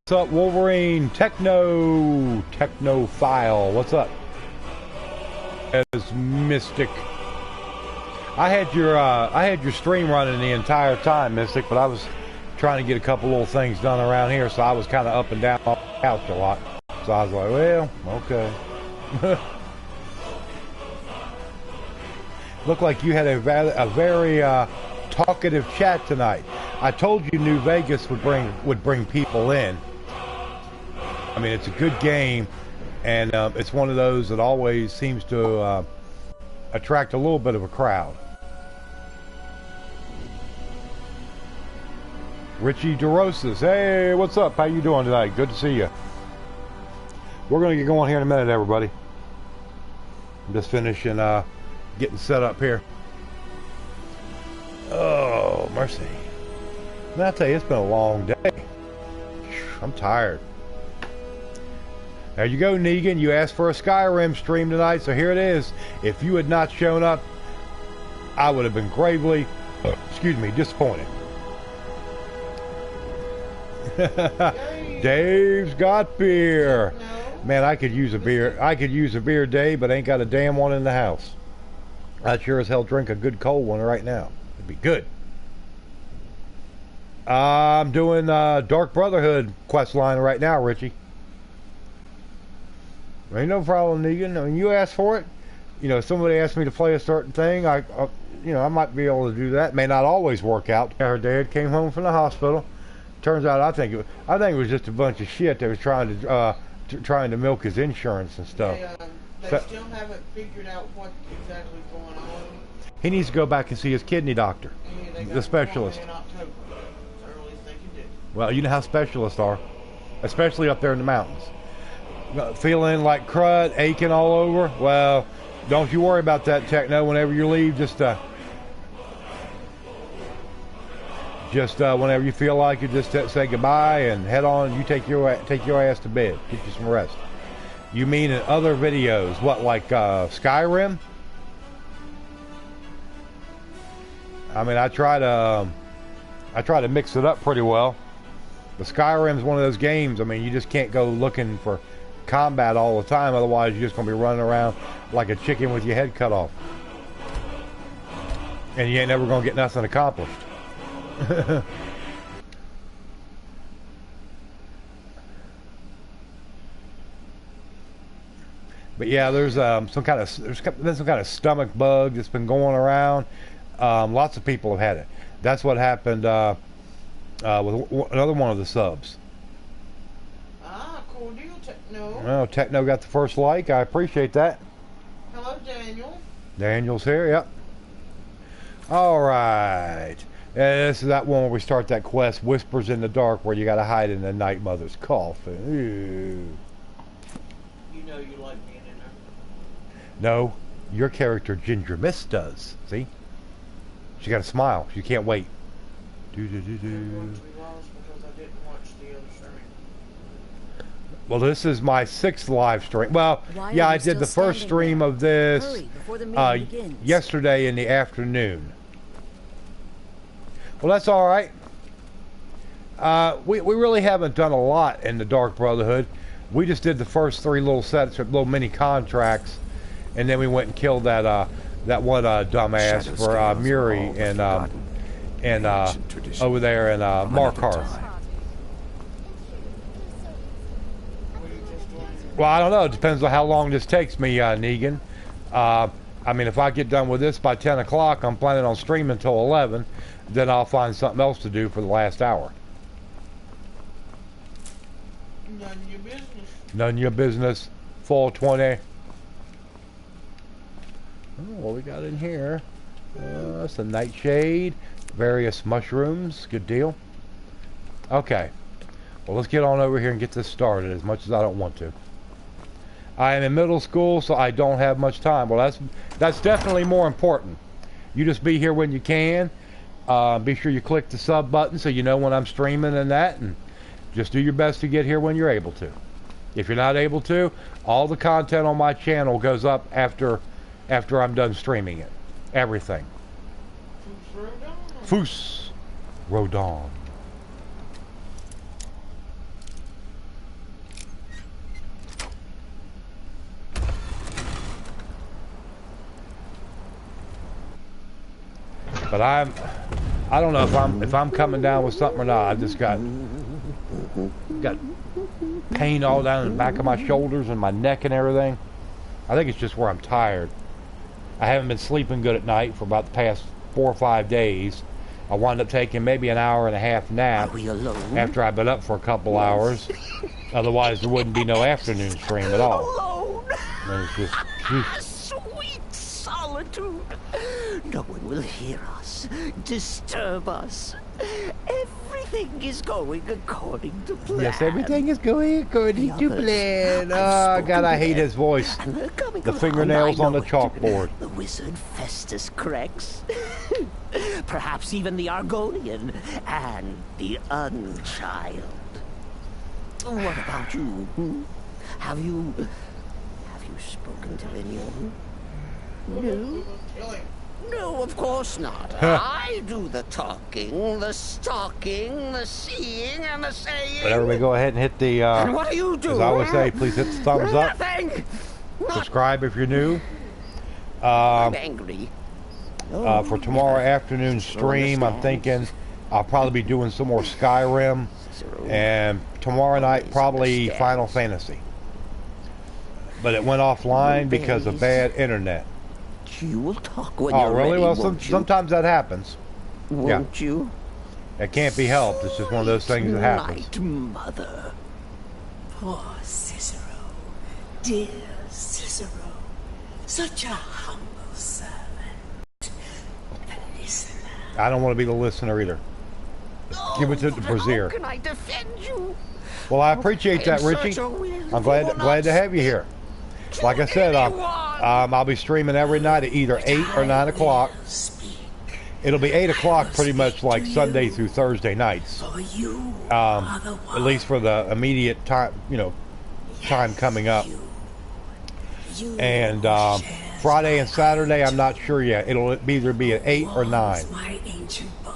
What's up, Wolverine? Technophile. What's up? As Mystic. I had your stream running the entire time, Mystic, but I was trying to get a couple little things done around here, so I was kind of up and down off the couch a lot. So I was like, well, okay. Looked like you had a very talkative chat tonight. I told you New Vegas would bring people in. I mean, it's a good game, and it's one of those that always seems to attract a little bit of a crowd. Richie DeRosas, hey, what's up? How you doing tonight? Good to see you. We're going to get going here in a minute, everybody. I'm just finishing getting set up here. Oh, mercy. Man, I tell you, it's been a long day. I'm tired. There you go, Negan. You asked for a Skyrim stream tonight, so here it is. If you had not shown up, I would have been gravely, disappointed. Dave's got beer. Man, I could use a beer. I could use a beer, Dave, but ain't got a damn one in the house. I'd sure as hell drink a good cold one right now. It'd be good. I'm doing Dark Brotherhood quest line right now, Richie. Ain't no problem, Negan. I mean, you asked for it. You know, somebody asked me to play a certain thing. I might be able to do that. May not always work out. Her dad came home from the hospital. Turns out, I think it was just a bunch of shit. They was trying to milk his insurance and stuff. They still haven't figured out what exactly is going on. He needs to go back and see his kidney doctor, the specialist. In October. It's the earliest they can do. Well, you know how specialists are, especially up there in the mountains. Feeling like crud, aching all over. Well, don't you worry about that, Techno. Whenever you leave, just whenever you feel like it, just say goodbye and head on. You take your ass to bed. Get you some rest. You mean in other videos? What, like Skyrim? I mean, I try to mix it up pretty well. But Skyrim's one of those games. I mean, you just can't go looking for combat all the time, otherwise you're just going to be running around like a chicken with your head cut off, and you ain't never going to get nothing accomplished. But yeah, there's been some kind of stomach bug that's been going around. Lots of people have had it. That's what happened with another one of the subs. Cool deal, Techno. Well, Techno got the first like. I appreciate that. Hello, Daniel. Daniel's here, yep. Alright. This is that one where we start that quest, Whispers in the Dark, where you gotta hide in the Night Mother's coffin. Ooh. You know you like being in there. No, your character Ginger Mist does. See? She got a smile. She can't wait. Well, this is my 6th live stream. Well, yeah, I did the first stream of this yesterday in the afternoon. Well, that's all right. We really haven't done a lot in the Dark Brotherhood. We just did the first 3 little sets of little mini contracts, and then we went and killed that one dumbass for Muri and over there in Markarth. Well, I don't know. It depends on how long this takes me, Negan. I mean, if I get done with this by 10 o'clock, I'm planning on streaming until 11. Then I'll find something else to do for the last hour. None of your business. None of your business. 420. Oh, what we got in here? That's a nightshade. Various mushrooms. Good deal. Okay. Well, let's get on over here and get this started, as much as I don't want to. I am in middle school, so I don't have much time. Well, that's definitely more important. You just be here when you can. Be sure you click the sub button so you know when I'm streaming and that, and just do your best to get here when you're able to. If you're not able to, all the content on my channel goes up after I'm done streaming it. Everything. Foos Rodon. But I don't know if I'm coming down with something or not. I just got pain all down in the back of my shoulders and my neck and everything. I think it's just where I'm tired. I haven't been sleeping good at night for about the past 4 or 5 days. I wound up taking maybe an hour and a half nap after I've been up for a couple hours. Otherwise, there wouldn't be no afternoon stream at all. Alone. And it's just, Sweet solitude. No one will hear us, disturb us. Everything is going according to plan. yes, everything is going according to plan. Oh, God, I hate his voice. The fingernails on the chalkboard. The wizard Festus Crex. Perhaps even the Argonian and the Unchild. What about you? Hmm? Have you spoken to anyone? No? Killing. No, of course not. I do the talking, the stalking, the seeing, and the saying. But everybody go ahead and hit the, And what do you do? as I always say, please hit the thumbs up. Nothing. Subscribe if you're new. I'm angry. For tomorrow afternoon stream, I'm thinking I'll probably be doing some more Skyrim. And tomorrow night, probably Final Fantasy. But it went offline because of bad internet. You will talk when Oh, you're really? ready, Well, won't you? sometimes that happens. Won't you? It can't be helped. It's just one of those things that happens. Night, mother. Poor Cicero, dear Cicero, such a humble servant. The listener. I don't want to be the listener either. Give it to the Brazier. How can I defend you? Well, I appreciate that, Richie. I'm glad to have you here. Like I said, I'll be streaming every night at either 8 or 9 o'clock. It'll be 8 o'clock pretty much like Sunday through Thursday nights. For you are the one. At least for the immediate time, time coming up. You And shares Friday and my Saturday, I'm heart. not sure yet. It'll either be at 8 or 9. My ancient bone.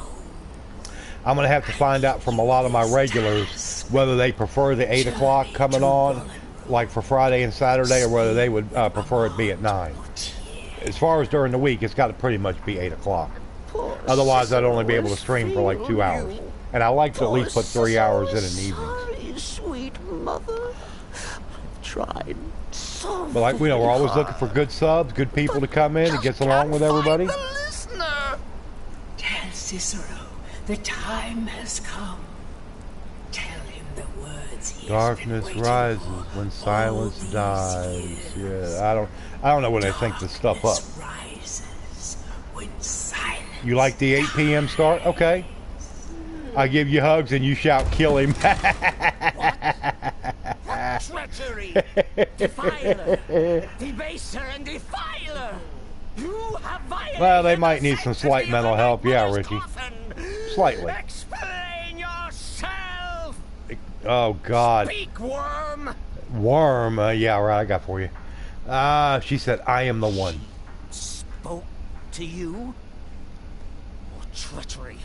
I'm going to have to find out from a lot of my regulars whether they prefer the 8 o'clock coming on, like for Friday and Saturday, or whether they would prefer it be at 9. As far as during the week, it's got to pretty much be 8 o'clock. Otherwise, I'd only be able to stream for like 2 hours. And I like to at least put 3 hours in an evening. Sorry, sweet mother. I've tried so But like, we're always looking for good subs, good people to come in and gets along with everybody. The listener. Tell Cicero the time has come. Tell him the words he has Darkness been waiting rises for when all silence these dies. years. Yeah, I don't know when they think this stuff up. Darkness rises when silence. You like the 8 p.m. start? Okay. I give you hugs and you shout, kill him. Treachery. Defiler. Debaser and defiler. You have violated. Well, they might need the some slight sanctity mental of the help. Yeah, mother's Ricky. coffin. Slightly. Explain yourself. Oh, God. Speak, worm. Worm. Yeah, right, I got for you. She said, I am the one. Spoke to you. More treachery.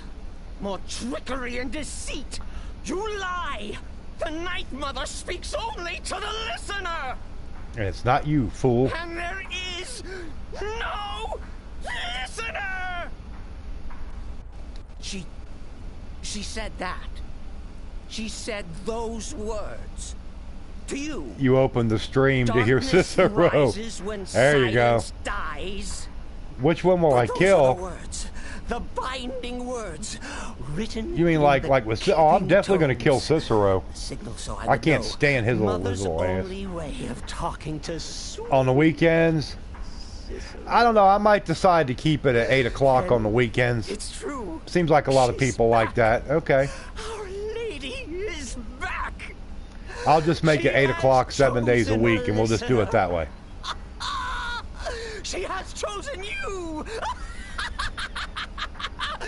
More trickery and deceit. You lie. The Night Mother speaks only to the listener. And it's not you, fool. And there is no listener. She said that. She said those words. To you. You opened the stream to hear Darkness Cicero. rises when There you go. silence dies. Which one will I Those are kill? the words, the binding words, written. You mean in like the with? Oh, I'm ticking definitely going to kill tones. Cicero A signal so I would can't know. stand his Mother's little ass. only way of talking to sweet On the weekends. I don't know. I might decide to keep it at 8 o'clock on the weekends. It's true. Seems like a lot of people like that. Okay. Our Lady is back. I'll just make She it 8 has o'clock 7 days a chosen week, and we'll just do it that way. She has chosen you.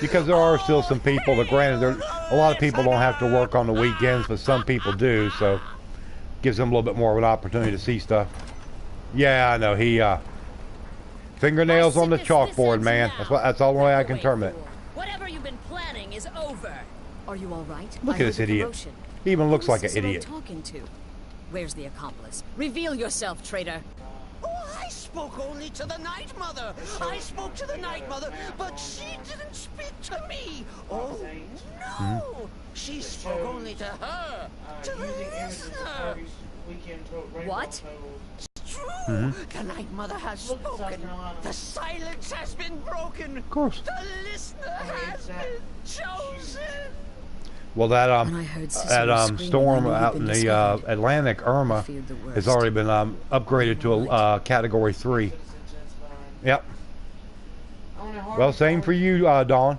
Because there are still some people, but granted, a lot of people don't have to work on the weekends, but some people do, so gives them a little bit more of an opportunity to see stuff. Yeah, I know. He, fingernails on the chalkboard, man. That's the only way I can term it. Whatever you've been planning is over. Are you all right? Look I at heard this the idiot. commotion. He even looks Who like is an Cicero idiot. talking to? Where's the accomplice? Reveal yourself, traitor. Oh, I spoke only to the Night Mother. I spoke to the Night Mother, but she didn't speak to me. Oh, no. She spoke only to her, to the listener. What? It's true. The Night Mother has spoken. The silence has been broken. Of course. The listener has been chosen. Well, that When I heard Cicero screaming, storm I knew he'd out been in the discovered. Atlantic, Irma, Feared the has worst. already been upgraded to a Category 3. Yep. Well, same for you, Dawn.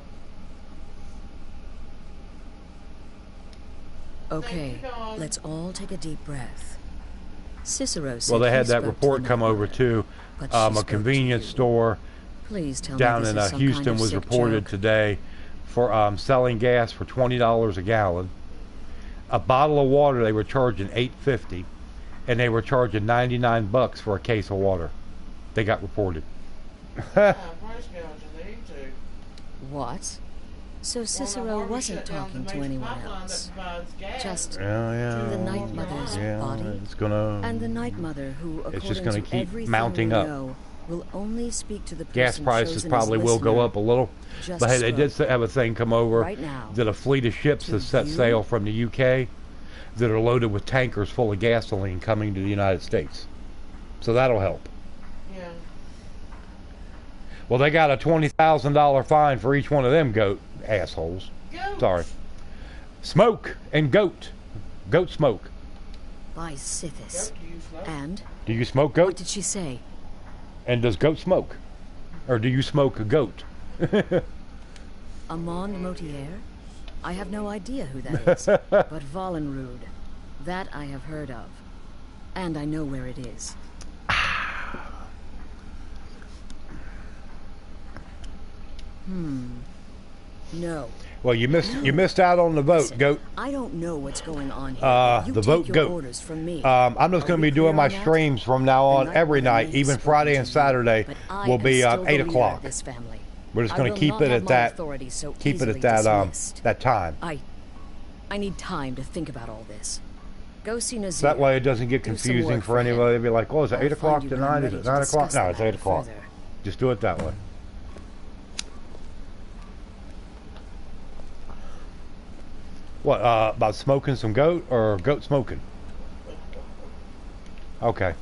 Okay, let's all take a deep breath. Cicero said Well, they he had that spoke report to the come Night over Mother, to but she a spoke to convenience you. store Please tell down me in this is some Houston kind of was sick reported joke. today for selling gas for $20 a gallon. A bottle of water they were charging $8.50, and they were charging $99 for a case of water. They got reported. Price gouging, they need to. What? So Cicero wasn't talking to anyone else. Just Yeah, the Night Mother's body? It's gonna. and the Night Mother, who, It's according just gonna to keep everything mounting we up. know, will only speak to the person Gas prices chosen probably as will go listener. up a little, Just but hey, they did spoke. have a thing come over Right now, that a fleet of ships to has set you? sail from the UK that are loaded with tankers full of gasoline coming to the United States. So that'll help. Yeah. Well, they got a $20,000 fine for each one of them goat assholes. Goats. Sorry. Smoke and goat. Goat smoke. by Sithis. Goat, do you smoke? And Do you smoke what goat? did she say? And does goat smoke? Or do you smoke a goat? Amon Motier? I have no idea who that is. But Vollenrud, that I have heard of. And I know where it is. No. Well, you missed out on the vote, Listen, goat. I don't know what's going on here. You The take vote your goat. orders from me. I'm just Are going to we be doing clear my on that? streams from now The on Night every Mother night, may have even spoken Friday to and you, Saturday but I will am be still 8 the leader of o'clock. this family. We're just I going will to keep not it have at my that. authority so Keep it easily at that dismissed. that time. I need time to think about all this. Go see Nazir. So that way it doesn't get Do some confusing work for him. anybody. They'll be like, "Oh, is it I'll 8 o'clock find you when I'm tonight? Is ready it to 9 o'clock?" discuss No, the it's 8 matter o'clock. further. Just do it that way. What, about smoking some goat or goat smoking? Okay.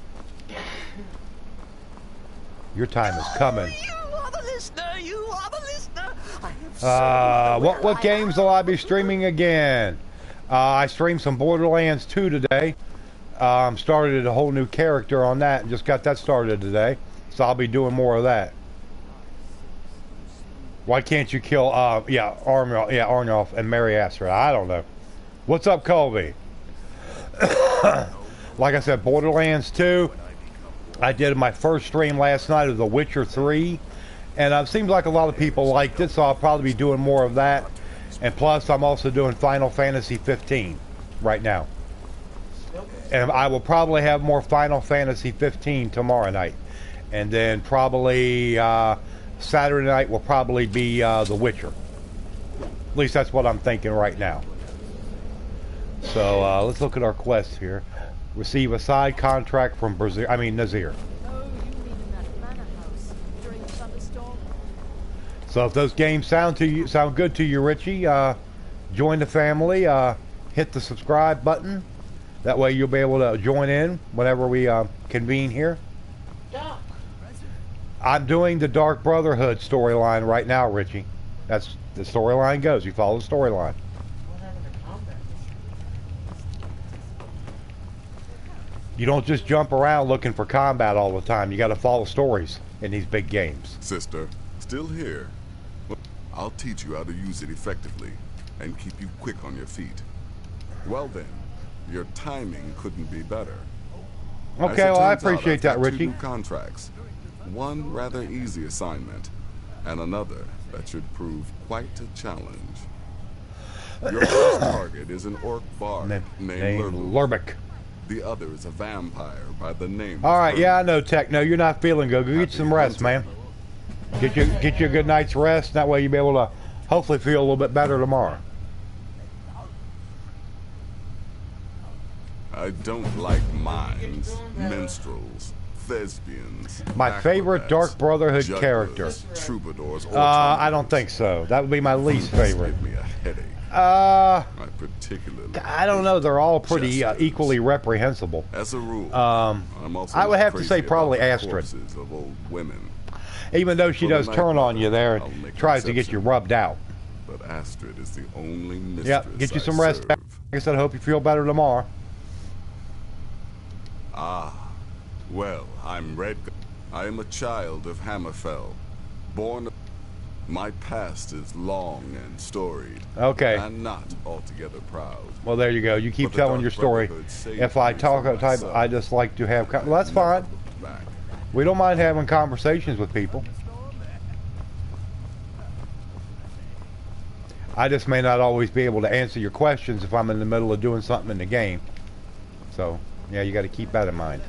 Your time is coming. You are the listener. You are the listener. I have so What games will I be streaming again? I streamed some Borderlands 2 today. Started a whole new character on that and just got that started today. So I'll be doing more of that. Why can't you kill Arnulf and Mary Astrid? I don't know. What's up, Colby? Like I said, Borderlands 2. I did my first stream last night of The Witcher 3. And it seems like a lot of people liked it, so I'll probably be doing more of that. And plus, I'm also doing Final Fantasy 15 right now. And I will probably have more Final Fantasy 15 tomorrow night. And then probably Saturday night will probably be The Witcher. At least that's what I'm thinking right now. So let's look at our quests here. Receive a side contract from Nazir. Oh, you mean in that manor house during the thunderstorm? So if those games sound good to you, Richie, join the family. Hit the subscribe button. That way you'll be able to join in whenever we convene here. Doc. I'm doing the Dark Brotherhood storyline right now, Richie. That's the storyline goes. You follow the storyline. What happened to combat? You don't just jump around looking for combat all the time. You got to follow stories in these big games. Sister, still here? I'll teach you how to use it effectively and keep you quick on your feet. Well then, your timing couldn't be better. As Okay, it well, I turns out, appreciate I've that, got two Richie. new contracts. One rather easy assignment, and another that should prove quite a challenge. Your first target is an orc bard named Lurlu. Lurbik. The other is a vampire by the name of All right, yeah, I Herman. know, Techno. You're not feeling good. Go get some rest, man. Get you a good night's rest. That way you'll be able to hopefully feel a little bit better tomorrow. I don't like mimes, minstrels, thespians, My favorite acrobats, Dark Brotherhood jugglers, character. troubadours, or I don't tomboys. think so. That would be my least favorite. Give me a headache. I I particularly don't know. They're all hate pretty jesters. equally reprehensible. As a rule, Um, I'm also I would not have to crazy say about probably the Astrid. corpses of old women, Even though she For the does night turn on mother, you there I'll and make an tries to get you exception. rubbed out. but Astrid is the only mistress Yep, get you I some rest. serve. Like I said, I hope you feel better tomorrow. Ah, well, I'm Redgar. I am a child of Hammerfell, born. My past is long and storied. Okay. And not altogether proud. Well, there you go. You keep But the telling Dark your story. Brotherhood saved If I me talk from a type, myself. I just like to have. Well, that's Never fine. looked back. We don't mind having conversations with people. I just may not always be able to answer your questions if I'm in the middle of doing something in the game. So, yeah, you got to keep that in mind.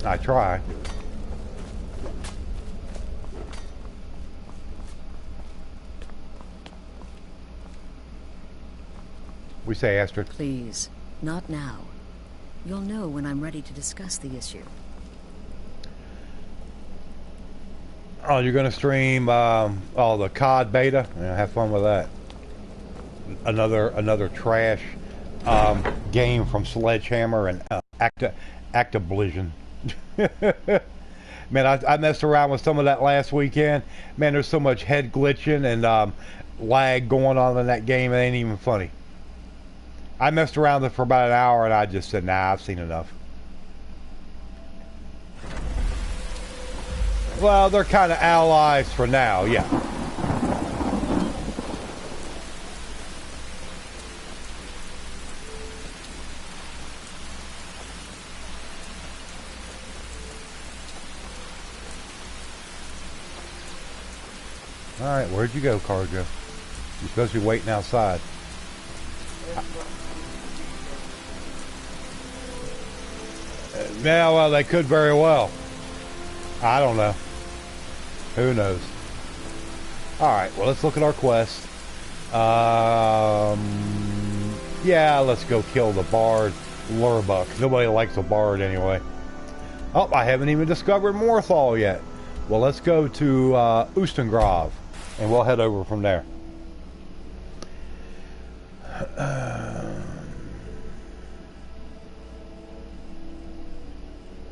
I try. We say, Astrid. Please, not now. You'll know when I'm ready to discuss the issue. Oh, you're going to stream the COD beta? Yeah, have fun with that. Another trash game from Sledgehammer and Activision. Man, I messed around with some of that last weekend. Man, there's so much head glitching and lag going on in that game. It ain't even funny. I messed around with it for about an hour and I just said, nah, I've seen enough. Well, they're kind of allies for now, yeah. Alright, where'd you go, Cargo? You're supposed to be waiting outside. Yeah, well, they could very well. I don't know. Who knows? Alright, well, let's look at our quest. Yeah, let's go kill the Bard Lurbuck. Nobody likes a Bard anyway. Oh, I haven't even discovered Morthal yet. Well, let's go to Ustengrav, and we'll head over from there.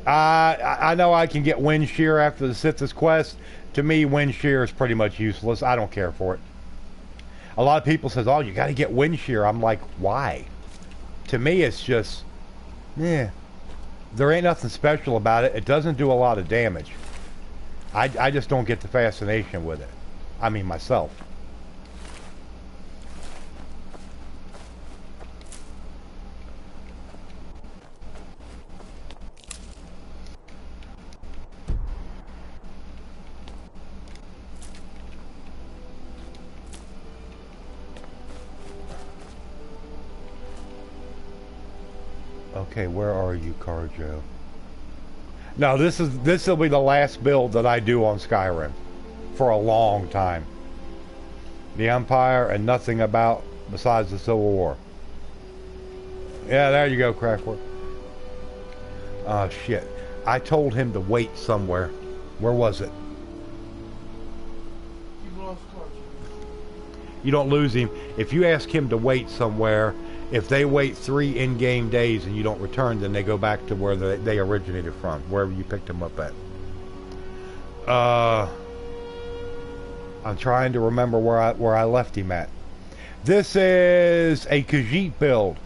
I know I can get Wind Shear after the Sith's quest. To me, Wind Shear is pretty much useless. I don't care for it. A lot of people says, oh, you got to get Wind Shear. I'm like, why? To me, it's just, yeah. There ain't nothing special about it. It doesn't do a lot of damage. I just don't get the fascination with it. I mean, myself. Okay, where are you, Carjo? No, this will be the last build that I do on Skyrim for a long time. The Empire and nothing about besides the Civil War. Yeah, there you go, Craftwork. Oh shit! I told him to wait somewhere. Where was it? You lost Carter. You don't lose him if you ask him to wait somewhere. If they wait 3 in-game days and you don't return, then they go back to where they originated from, wherever you picked them up at. I'm trying to remember where I left him at. This is a Khajiit build.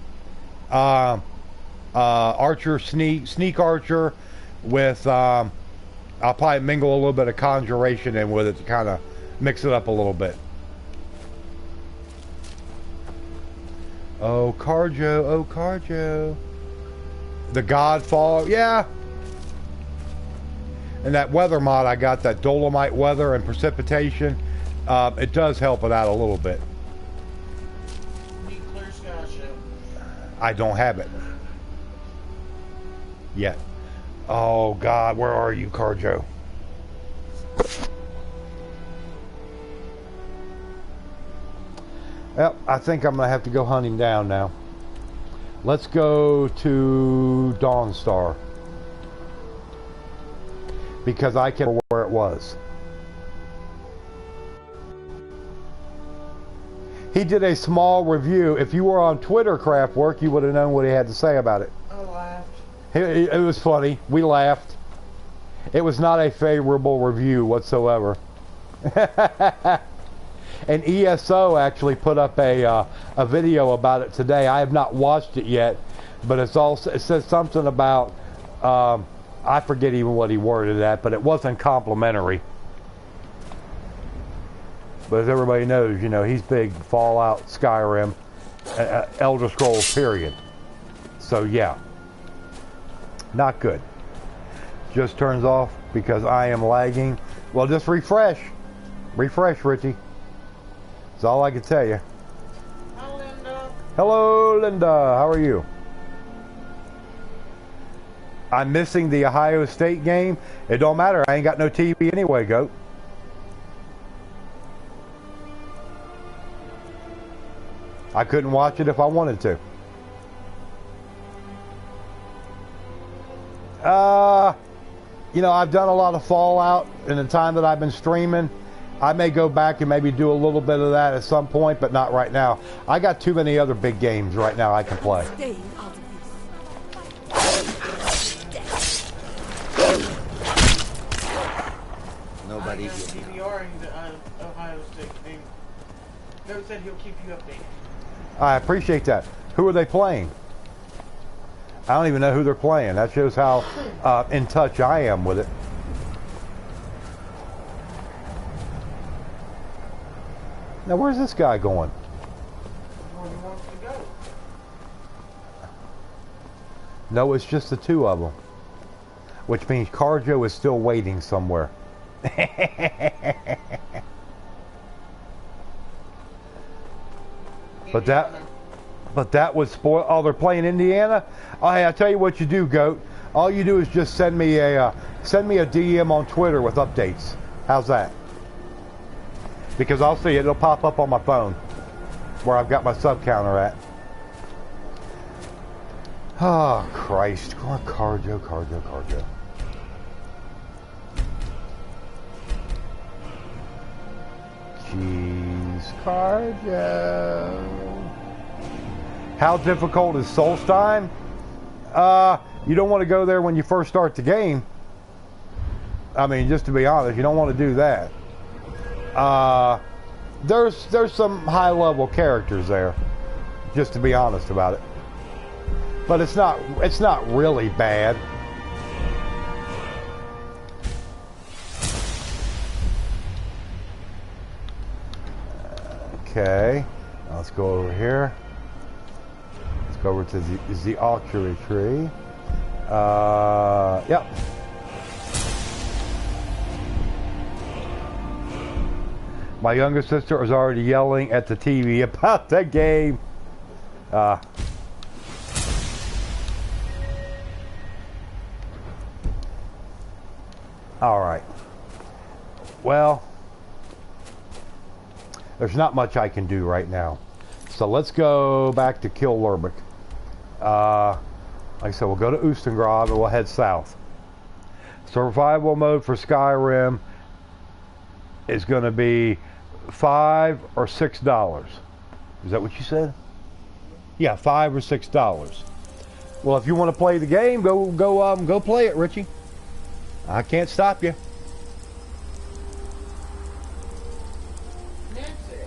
Archer, sneak archer with, I'll probably mingle a little bit of conjuration in with it to kind of mix it up a little bit. Oh, Carjo, oh, Carjo. The Godfall, yeah. And that weather mod I got, that Dolomite weather and precipitation, it does help it out a little bit. Need clear sky shell. I don't have it yet. Oh, God, where are you, Carjo? Well, I think I'm going to have to go hunt him down now. Let's go to Dawnstar. Because I can't remember where it was. He did a small review. If you were on Twitter, Craftwork, you would have known what he had to say about it. I laughed. It was funny. We laughed. It was not a favorable review whatsoever. And ESO actually put up a video about it today. I have not watched it yet, but it says something about I forget even what he worded that, but it wasn't complimentary. But as everybody knows, you know, he's big Fallout, Skyrim, Elder Scrolls, period. So yeah, not good. Just turns off because I am lagging. Well, just refresh. Refresh, Richie. That's all I can tell you. Hi, Linda. Hello, Linda. How are you? I'm missing the Ohio State game. It don't matter. I ain't got no TV anyway, goat. I couldn't watch it if I wanted to. You know, I've done a lot of Fallout in the time that I've been streaming. I may go back and maybe do a little bit of that at some point, but not right now. I got too many other big games right now I can play. Staying out of Nobody. I am DVRing the Ohio State game. Goat said he'll keep you updated. I appreciate that. Who are they playing? I don't even know who they're playing. That shows how in touch I am with it. Now, where's this guy going? Where he wants to go. No, it's just the two of them. Which means Carjo is still waiting somewhere. But that would spoil. Oh, they're playing Indiana. Oh, hey, I tell you what you do, goat. All you do is just send me a DM on Twitter with updates. How's that? Because I'll see it. It'll pop up on my phone where I've got my sub counter at. Oh, Christ. Carjo. Jeez, Carjo. How difficult is Solstheim? You don't want to go there when you first start the game. I mean, just to be honest, you don't want to do that. There's some high-level characters there, just to be honest about it. But it's not really bad. Okay, now let's go over here. Let's go over to the archery tree. Yep. My younger sister is already yelling at the TV about the game. All right. Well, there's not much I can do right now. So let's go back to Killerbick. Like I said, we'll go to Oostengrad and we'll head south. Survival mode for Skyrim is going to be $5 or $6. Is that what you said? Yeah, $5 or $6. Well, if you want to play the game, go play it, Richie. I can't stop you.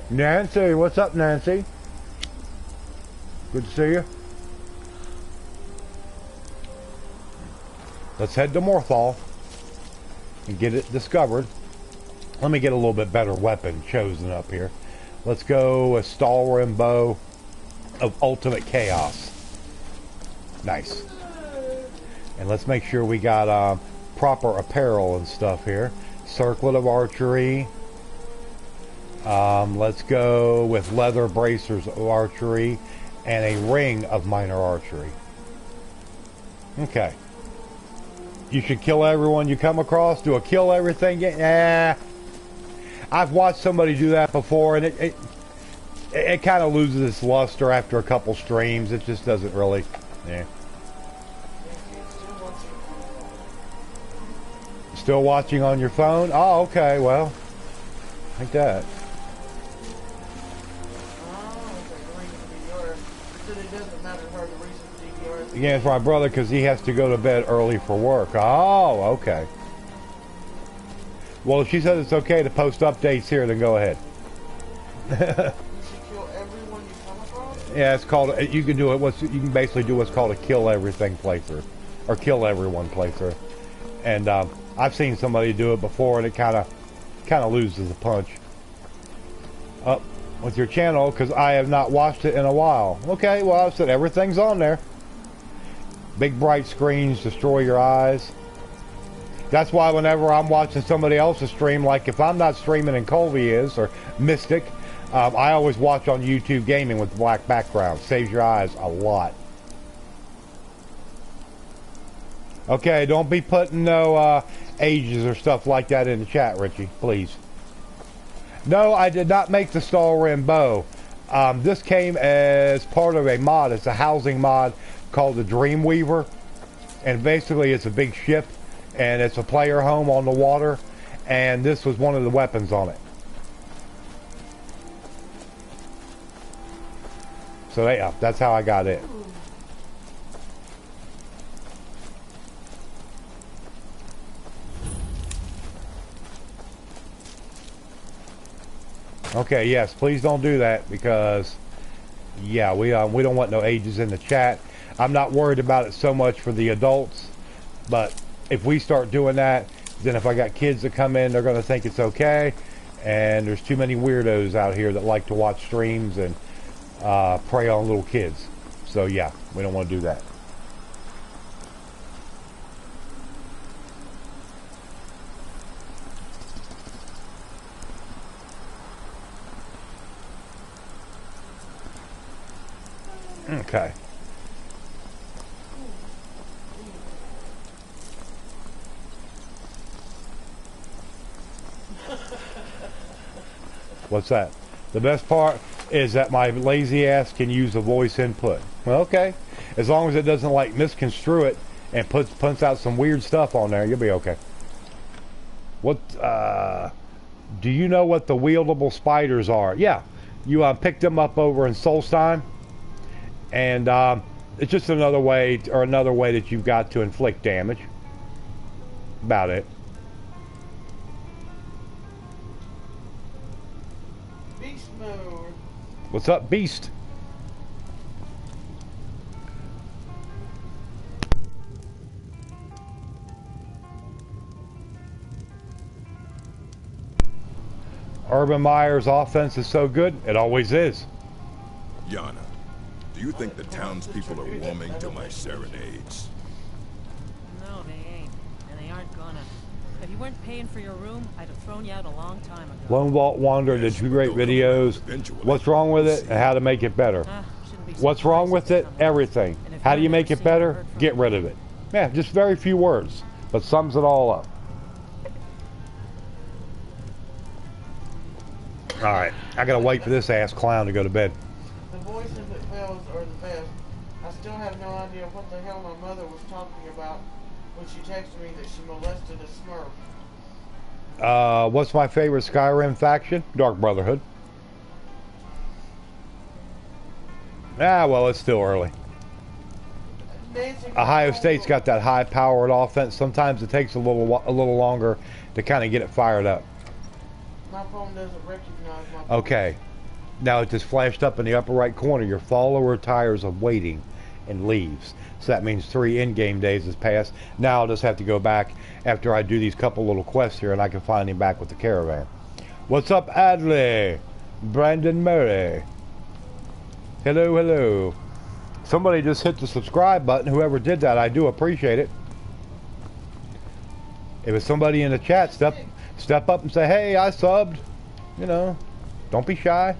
Nancy, what's up, Nancy? Good to see you. Let's head to Morthal and get it discovered. Let me get a little bit better weapon chosen up here. Let's go a Stalrim bow of ultimate chaos. Nice. And let's make sure we got proper apparel and stuff here. Circlet of archery. Let's go with leather bracers of archery and a ring of minor archery. Okay. You should kill everyone you come across. Do a kill everything. I've watched somebody do that before, and it kind of loses its luster after a couple streams. It just doesn't really. Yeah. Still watching on your phone? Oh, okay. Well, like that. Yeah, it's my brother because he has to go to bed early for work. Oh, okay. Well, if she says it's okay to post updates here, then go ahead. Yeah, it's called. You can do it. You can basically do what's called a kill everything playthrough, or kill everyone playthrough. And I've seen somebody do it before, and it kind of loses the punch. Up with your channel because I have not watched it in a while. Okay, well I said everything's on there. Big bright screens destroy your eyes. That's why whenever I'm watching somebody else's stream, like if I'm not streaming and Colby is, or Mystic, I always watch on YouTube Gaming with black background. Saves your eyes a lot. Okay, don't be putting no ages or stuff like that in the chat, Richie, please. No, I did not make the Skyrim bow. This came as part of a mod. It's a housing mod called the Dreamweaver. And basically it's a big ship. And it's a player home on the water. And this was one of the weapons on it. So yeah, that's how I got it. Okay, yes, please don't do that because, yeah, we don't want no ages in the chat. I'm not worried about it so much for the adults, but if we start doing that, then if I got kids that come in, they're going to think it's okay, and there's too many weirdos out here that like to watch streams and prey on little kids. So yeah, we don't want to do that. Okay. What's that? The best part is that my lazy ass can use the voice input. Well, okay. As long as it doesn't like misconstrue it and punts out some weird stuff on there, you'll be okay. What, do you know what the wieldable spiders are? Yeah. You picked them up over in Solstheim. And it's just another way that you've got to inflict damage. About it. Beast mode. What's up, Beast? Urban Meyer's offense is so good, it always is. Yana, do you think the townspeople are warming to my serenades? No, they ain't. And they aren't gonna. If you weren't paying for your room, I'd have thrown you out a long time ago. Lone Vault Wanderer did 2 great videos. What's wrong with it and how to make it better. What's wrong with it? Everything. How do you make it better? Get rid of it. Yeah, just very few words, but sums it all up. Alright, I gotta wait for this ass clown to go to bed. The voices that fails are the best. I still have no idea what the hell my mother was talking about when she texted me that she molested a Smurf. What's my favorite Skyrim faction? Dark Brotherhood. Ah, well, it's still early. Ohio State's got that high-powered offense. Sometimes it takes a little longer to kind of get it fired up. My phone doesn't recognize my phone. Okay. Now it just flashed up in the upper right corner. Your follower tires of waiting and leaves. So that means 3 in-game days has passed. Now I'll just have to go back after I do these couple little quests here and I can find him back with the caravan. What's up, Adley? Brandon Murray. Hello, hello. Somebody just hit the subscribe button. Whoever did that, I do appreciate it. If it's somebody in the chat, step up and say, hey, I subbed. You know, don't be shy.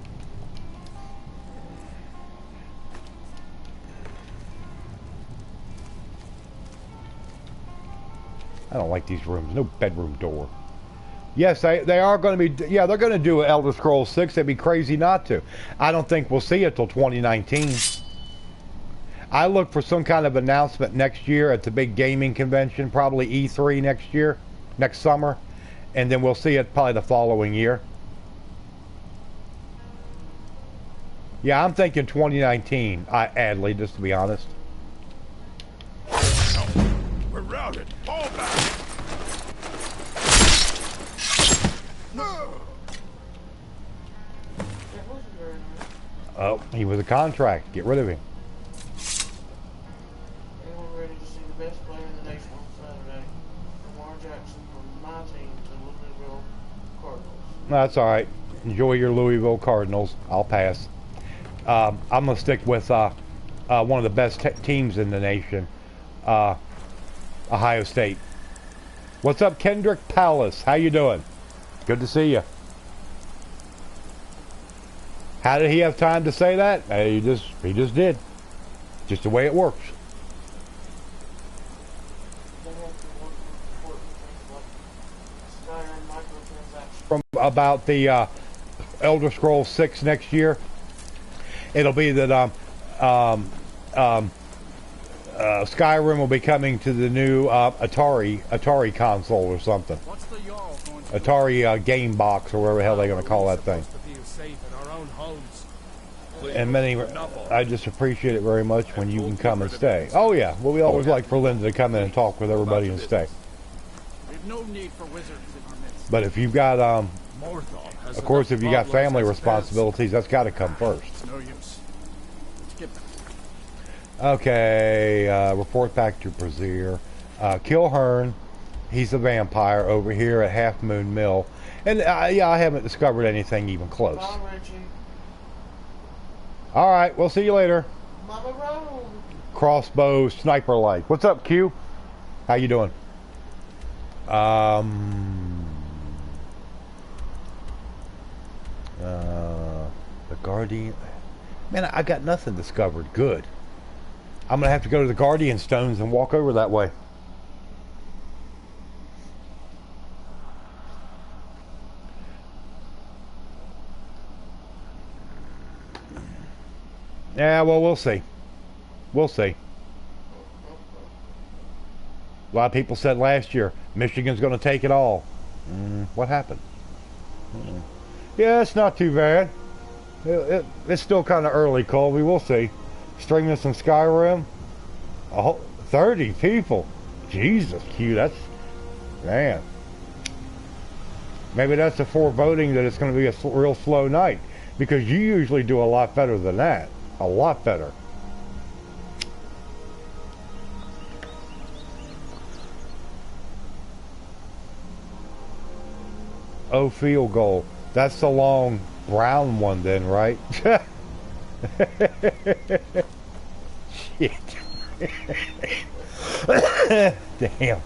I don't like these rooms. No bedroom door. Yes, they are going to be. Yeah, they're going to do Elder Scrolls 6. They'd be crazy not to. I don't think we'll see it till 2019. I look for some kind of announcement next year at the big gaming convention, probably E3 next year, next summer, and then we'll see it probably the following year. Yeah, I'm thinking 2019, Adley, just to be honest. We're routed. Fall back. Oh, he was a contract. Get rid of him. Anyone ready to see the best player in the nation on Saturday? Lamar Jackson from my team to Louisville Cardinals. No, that's all right. Enjoy your Louisville Cardinals. I'll pass. I'm going to stick with one of the best teams in the nation, Ohio State. What's up, Kendrick Palace? How you doing? Good to see you. How did he have time to say that? He just did. Just the way it works. From about the Elder Scrolls 6 next year, it'll be that Skyrim will be coming to the new Atari console or something. Atari game box or whatever the hell they're going to call that thing. And many, I just appreciate it very much when you can come and stay. Oh yeah, well we always like for Linda to come in and talk with everybody and stay. No need for wizards in our midst. But if you've got, of course, if you got family responsibilities, that's got to come first. It's no use. Skip them. Okay, report back to Brazier. Kill Hearn. He's a vampire over here at Half Moon Mill. And yeah, I haven't discovered anything even close. All right, we'll see you later. Mama Road. Crossbow sniper light. What's up, Q? How you doing? The Guardian. Man, I got nothing discovered. Good. I'm gonna have to go to the Guardian Stones and walk over that way. Yeah, well, we'll see. We'll see. A lot of people said last year, Michigan's going to take it all. What happened? Yeah, it's not too bad. It's still kind of early, Colby. We'll see. Streaming some Skyrim. 30 people. Jesus, Q, that's... Man. Maybe that's a foreboding that it's going to be a real slow night. Because you usually do a lot better than that. A lot better. Oh, field goal. That's the long brown one then, right? Shit. Damn.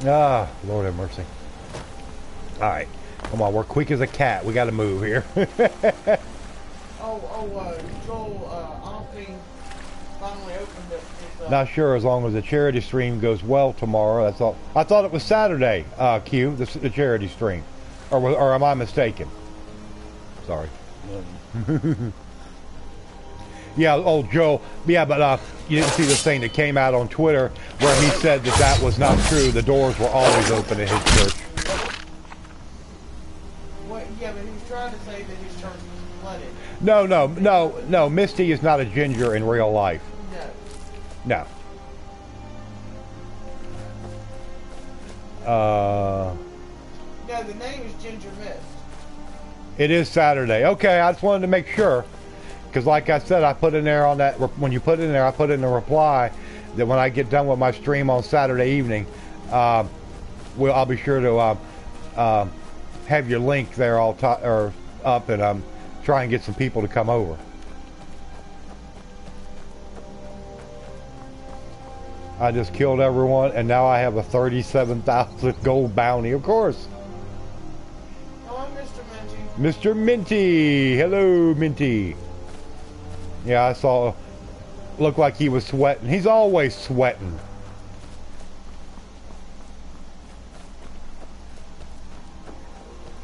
Ah, Lord have mercy. Alright. Come on, we're quick as a cat. We gotta move here. Joel Offing finally opened up his... Not sure as long as the charity stream goes well tomorrow. That's all. I thought it was Saturday, Q, the charity stream. Or am I mistaken? Sorry. Yeah, old Joe. Yeah, but you didn't see the thing that came out on Twitter where he said that that was not true. The doors were always open at his church. What? Yeah, but he was trying to say that his church was flooded. No. Misty is not a ginger in real life. No. No, the name is Ginger Mist. It is Saturday. Okay, I just wanted to make sure. Because like I said, I put in there on that, when you put in there, I put in a reply that when I get done with my stream on Saturday evening, I'll be sure to have your link there all up and try and get some people to come over. I just killed everyone, and now I have a 37,000 gold bounty, of course. Oh, I'm Mr. Minty. Mr. Minty! Hello, Minty. Yeah, I saw, looked like he was sweating. He's always sweating.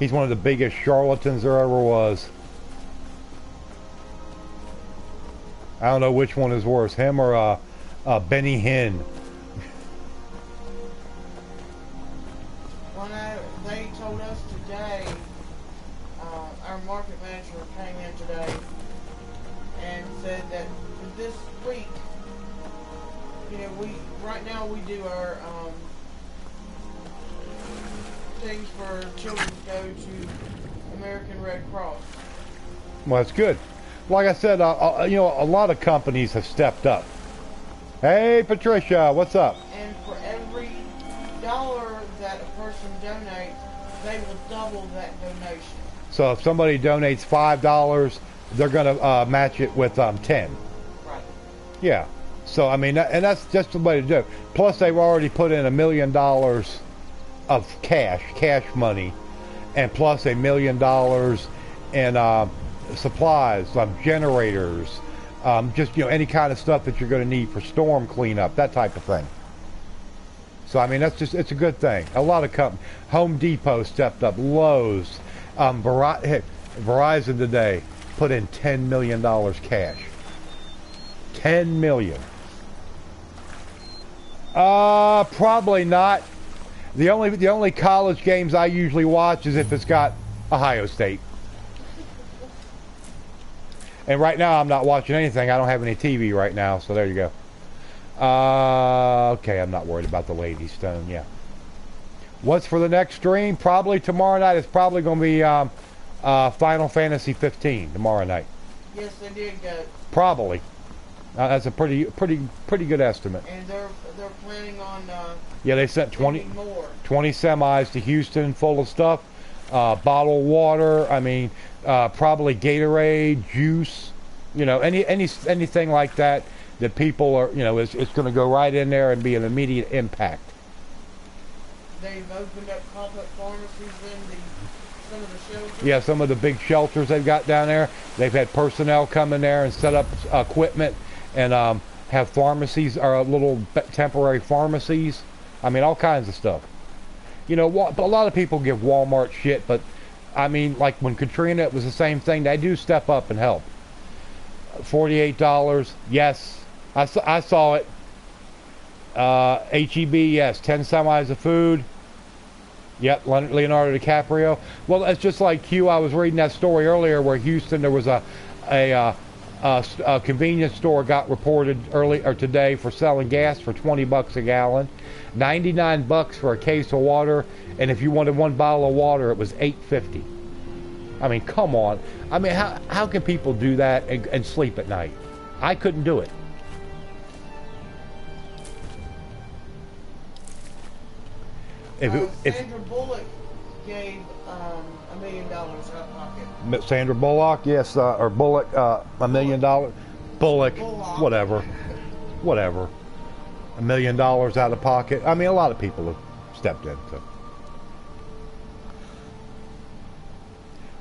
He's one of the biggest charlatans there ever was. I don't know which one is worse, him or Benny Hinn. Well, no, they told us today, our market manager came in today and said that this week, you know, right now we do our things for children to go to American Red Cross. Well, that's good. Like I said, you know, a lot of companies have stepped up. Hey, Patricia, what's up? And for every dollar that a person donates, they will double that donation. So if somebody donates $5, they're going to match it with 10. Right. Yeah. So, I mean, and that's just the way to do it. Plus, they've already put in $1 million of cash money, and plus $1 million in supplies, generators, just, you know, any kind of stuff that you're going to need for storm cleanup, that type of thing. So, I mean, that's just, it's a good thing. A lot of companies, Home Depot stepped up, Lowe's, Verizon today put in $10 million cash. $10 million. Probably not. The only college games I usually watch is if it's got Ohio State. And right now I'm not watching anything. I don't have any TV right now, so there you go. Okay, I'm not worried about the Lady Stone. Yeah. What's for the next stream? Probably tomorrow night. It's probably going to be Final Fantasy 15 tomorrow night. Yes, they did go. Probably. That's a pretty good estimate. And they're planning on. Yeah, they sent 20 more. 20 semis to Houston full of stuff, bottled water. I mean, probably Gatorade, juice. You know, anything like that people are, you know, it's going to go right in there and be an immediate impact. They've opened up pop-up pharmacies in some of the shelters. Yeah, some of the big shelters they've got down there. They've had personnel come in there and set up equipment and have pharmacies or little temporary pharmacies. I mean, all kinds of stuff. You know, a lot of people give Walmart shit, but I mean, like when Katrina, it was the same thing. They do step up and help. $48, yes, I saw it. HEB, yes, 10 semis of food. Yep, Leonardo DiCaprio. Well, it's just like Q. I was reading that story earlier where Houston, there was a convenience store got reported today for selling gas for $20 a gallon, $99 for a case of water, and if you wanted one bottle of water, it was $8.50. I mean, come on. I mean, how can people do that and sleep at night? I couldn't do it. Sandra Bullock gave $1 million out of pocket. Sandra Bullock, yes, or Bullock, $1 million. Bullock, whatever. $1 million out of pocket. I mean, a lot of people have stepped in. So.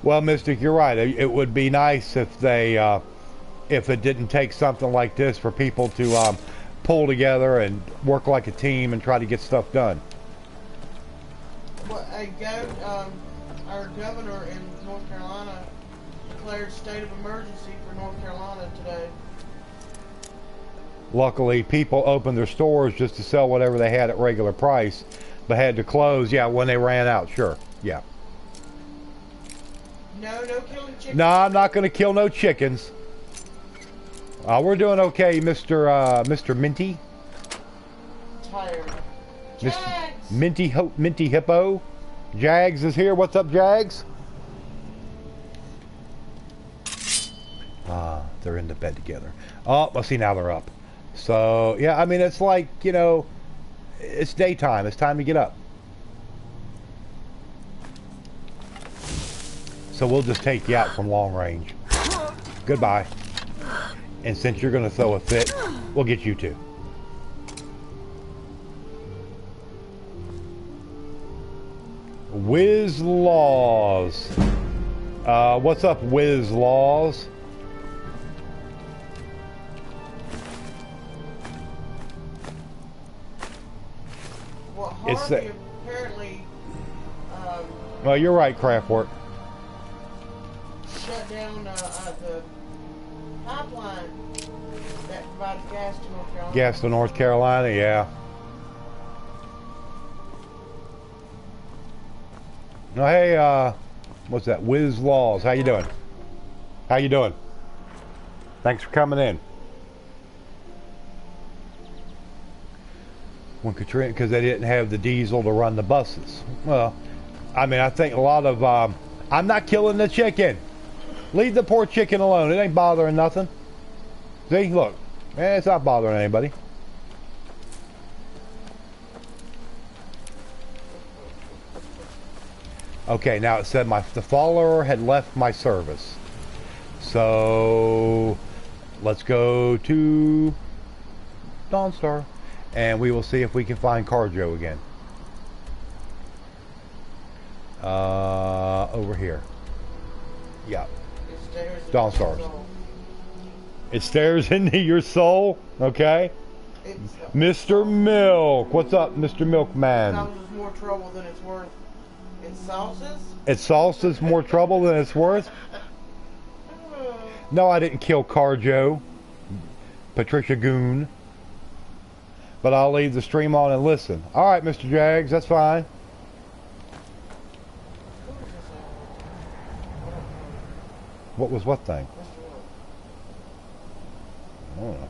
Well, Mystic, you're right. It would be nice if they, if it didn't take something like this for people to pull together and work like a team and try to get stuff done. Well, our governor in North Carolina declared state of emergency for North Carolina today. Luckily, people opened their stores just to sell whatever they had at regular price, but had to close, yeah, when they ran out, sure, yeah. No killing chickens. No, I'm not going to kill no chickens. We're doing okay, Mr. Minty. Tired. Jags! Minty Hippo. Jags is here. What's up, Jags? They're in the bed together. Oh, well, see, now they're up. So, yeah, I mean, it's like, you know, it's daytime. It's time to get up. So we'll just take you out from long range. Goodbye. And since you're going to throw a fit, we'll get you too. Wiz Laws. What's up, Wiz Laws? Well, Harvey apparently Well, you're right, Craftwork. Shut down the pipeline that provides gas to North Carolina. Gas to North Carolina, yeah. No, hey, what's that? Wiz Laws. How you doing? How you doing? Thanks for coming in. When Katrina, because they didn't have the diesel to run the buses. Well, I mean, I think a lot of, I'm not killing the chicken. Leave the poor chicken alone. It ain't bothering nothing. See, look. It's not bothering anybody. Okay, now it said the follower had left my service. So, let's go to Dawnstar. And we will see if we can find Carjo again. Over here. Yeah. Dawnstar. It stares into your soul. Okay. Mr. Milk. What's up, Mr. Milkman? Salsa's more trouble than it's worth. It's Salsa's? It's Salsa's more trouble than it's worth? No, I didn't kill Carjo. Patricia Goon. But I'll leave the stream on and listen. Alright, Mr. Jags, that's fine. What was what thing? I don't know.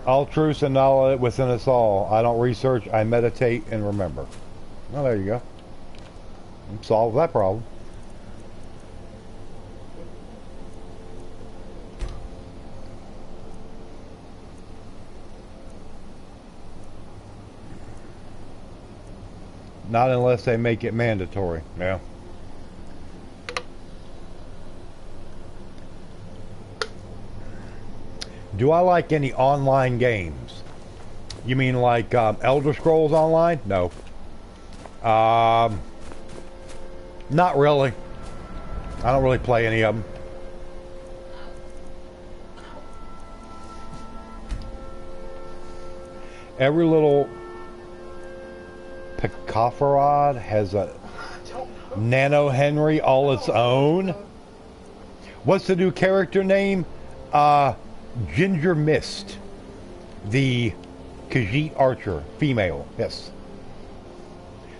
All truths and knowledge within us all. I don't research, I meditate and remember. Well, there you go. Solve that problem. Not unless they make it mandatory. Yeah. Do I like any online games? You mean like Elder Scrolls Online? No. Not really. I don't really play any of them. Every little Picopherod has a Nano Henry all its own. What's the new character name? Ginger Mist, the Khajiit archer, female. Yes.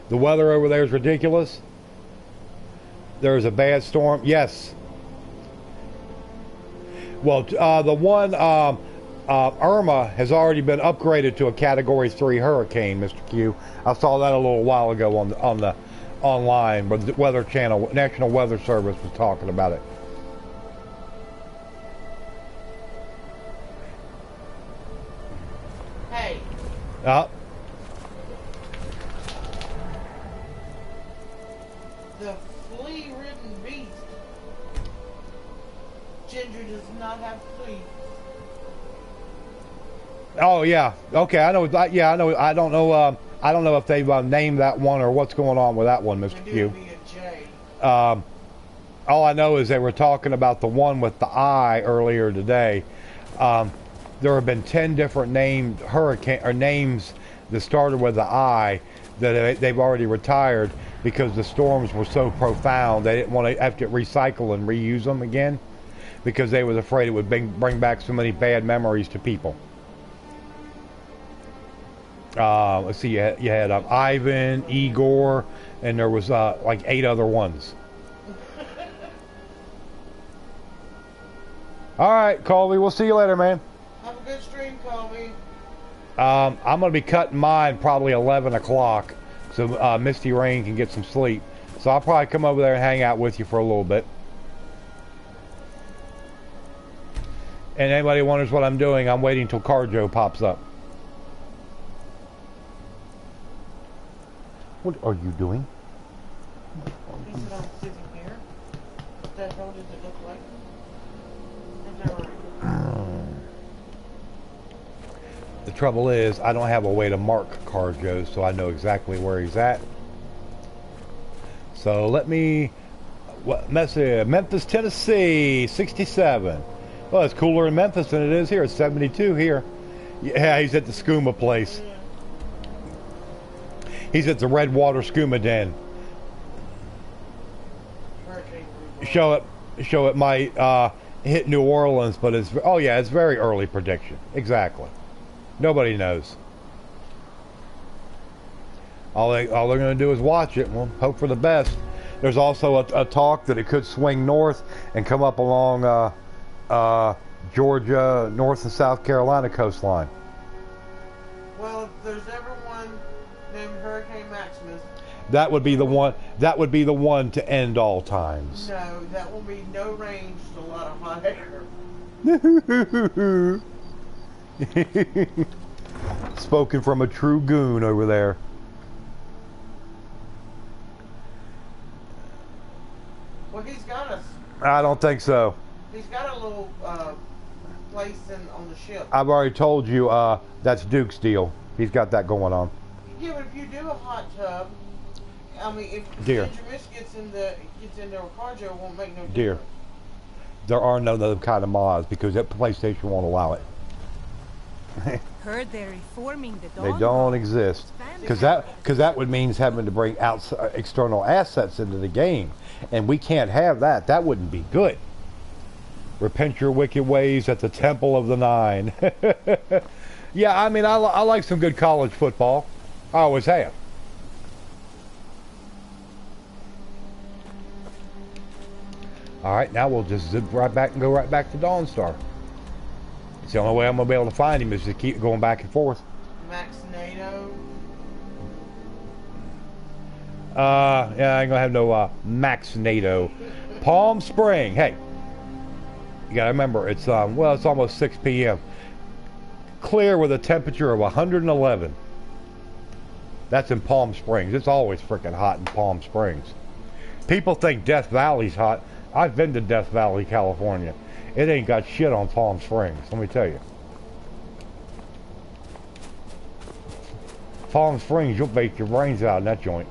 The weather over there is ridiculous. There's a bad storm. Yes. Well, the one Irma has already been upgraded to a Category 3 hurricane, Mr. Q. I saw that a little while ago on the online, but the Weather Channel, National Weather Service was talking about it. Hey. The flea-ridden beast. Ginger does not have fleas. Oh yeah. Okay, I know. Yeah, I know. I don't know. I don't know if they've named that one or what's going on with that one, Mr. Q. All I know is they were talking about the one with the eye earlier today. There have been 10 different named hurricane or names that started with the I that they've already retired because the storms were so profound. They didn't want to have to recycle and reuse them again because they was afraid it would bring back so many bad memories to people. Let's see, you had Ivan, Igor, and there was like 8 other ones. All right, Colby, we'll see you later, man. Have a good stream, Colby. I'm going to be cutting mine probably 11 o'clock so Misty Rain can get some sleep. So I'll probably come over there and hang out with you for a little bit. And anybody wonders what I'm doing, I'm waiting till Carjo pops up. What are you doing? He said I'm sitting here. What the hell does it look like? The trouble is, I don't have a way to mark Carjo, so I know exactly where he's at. So let me... Memphis, Tennessee, 67. Well, it's cooler in Memphis than it is here. It's 72 here. Yeah, he's at the skooma place. He's at the Redwater Scuba Den. Hurricane Show it might hit New Orleans, but it's it's very early prediction. Exactly. Nobody knows. All they're going to do is watch it and we'll hope for the best. There's also a talk that it could swing north and come up along Georgia, North and South Carolina coastline. Well, if there's ever one named Hurricane Maximus, That would be the one. That would be the one to end all times. no, that will be no range, just a lot of hot air. Spoken from a true goon over there. Well, he's got us. I don't think so. He's got a little place on the ship. I've already told you that's Duke's deal. He's got that going on. Yeah, but if you do a hot tub, I mean, if Dear. Ginger Miss gets into a cargo, it won't make no difference. Dear, there are no other kind of mods because that PlayStation won't allow it. Heard they're reforming the They Dawn. don't exist because that would mean having to bring external assets into the game, and we can't have that. That wouldn't be good. Repent your wicked ways at the Temple of the Nine. Yeah, I mean, I like some good college football. I always have. All right, now we'll just zip right back and go right back to Dawnstar. It's the only way I'm gonna be able to find him is to keep going back and forth. Max NATO. Yeah, I ain't gonna have no Max NATO. Palm Spring. Hey, you gotta remember it's it's almost 6 p.m. Clear with a temperature of 111. That's in Palm Springs. It's always freaking hot in Palm Springs. People think Death Valley's hot. I've been to Death Valley, California. It ain't got shit on Palm Springs, let me tell you. Palm Springs, you'll bake your brains out in that joint.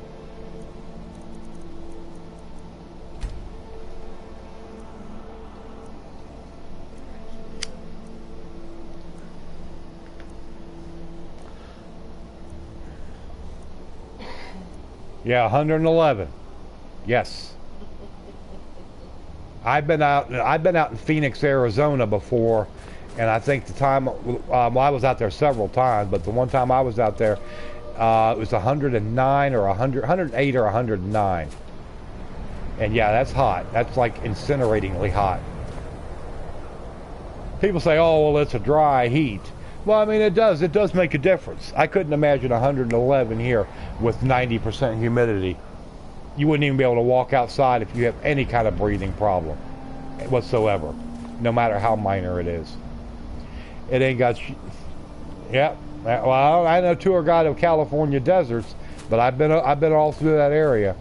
Yeah, 111. Yes. I've been out in Phoenix, Arizona before, and I think the time I was out there several times, but the one time I was out there, it was 109 or 108 or 109. And yeah, that's hot. That's like incineratingly hot. People say, "Oh, well, it's a dry heat." Well, I mean, it does make a difference. I couldn't imagine 111 here with 90% humidity. You wouldn't even be able to walk outside if you have any kind of breathing problem whatsoever, no matter how minor it is. It ain't got... Yeah. Well, I know a tour guide of California deserts, but I've been all through that area.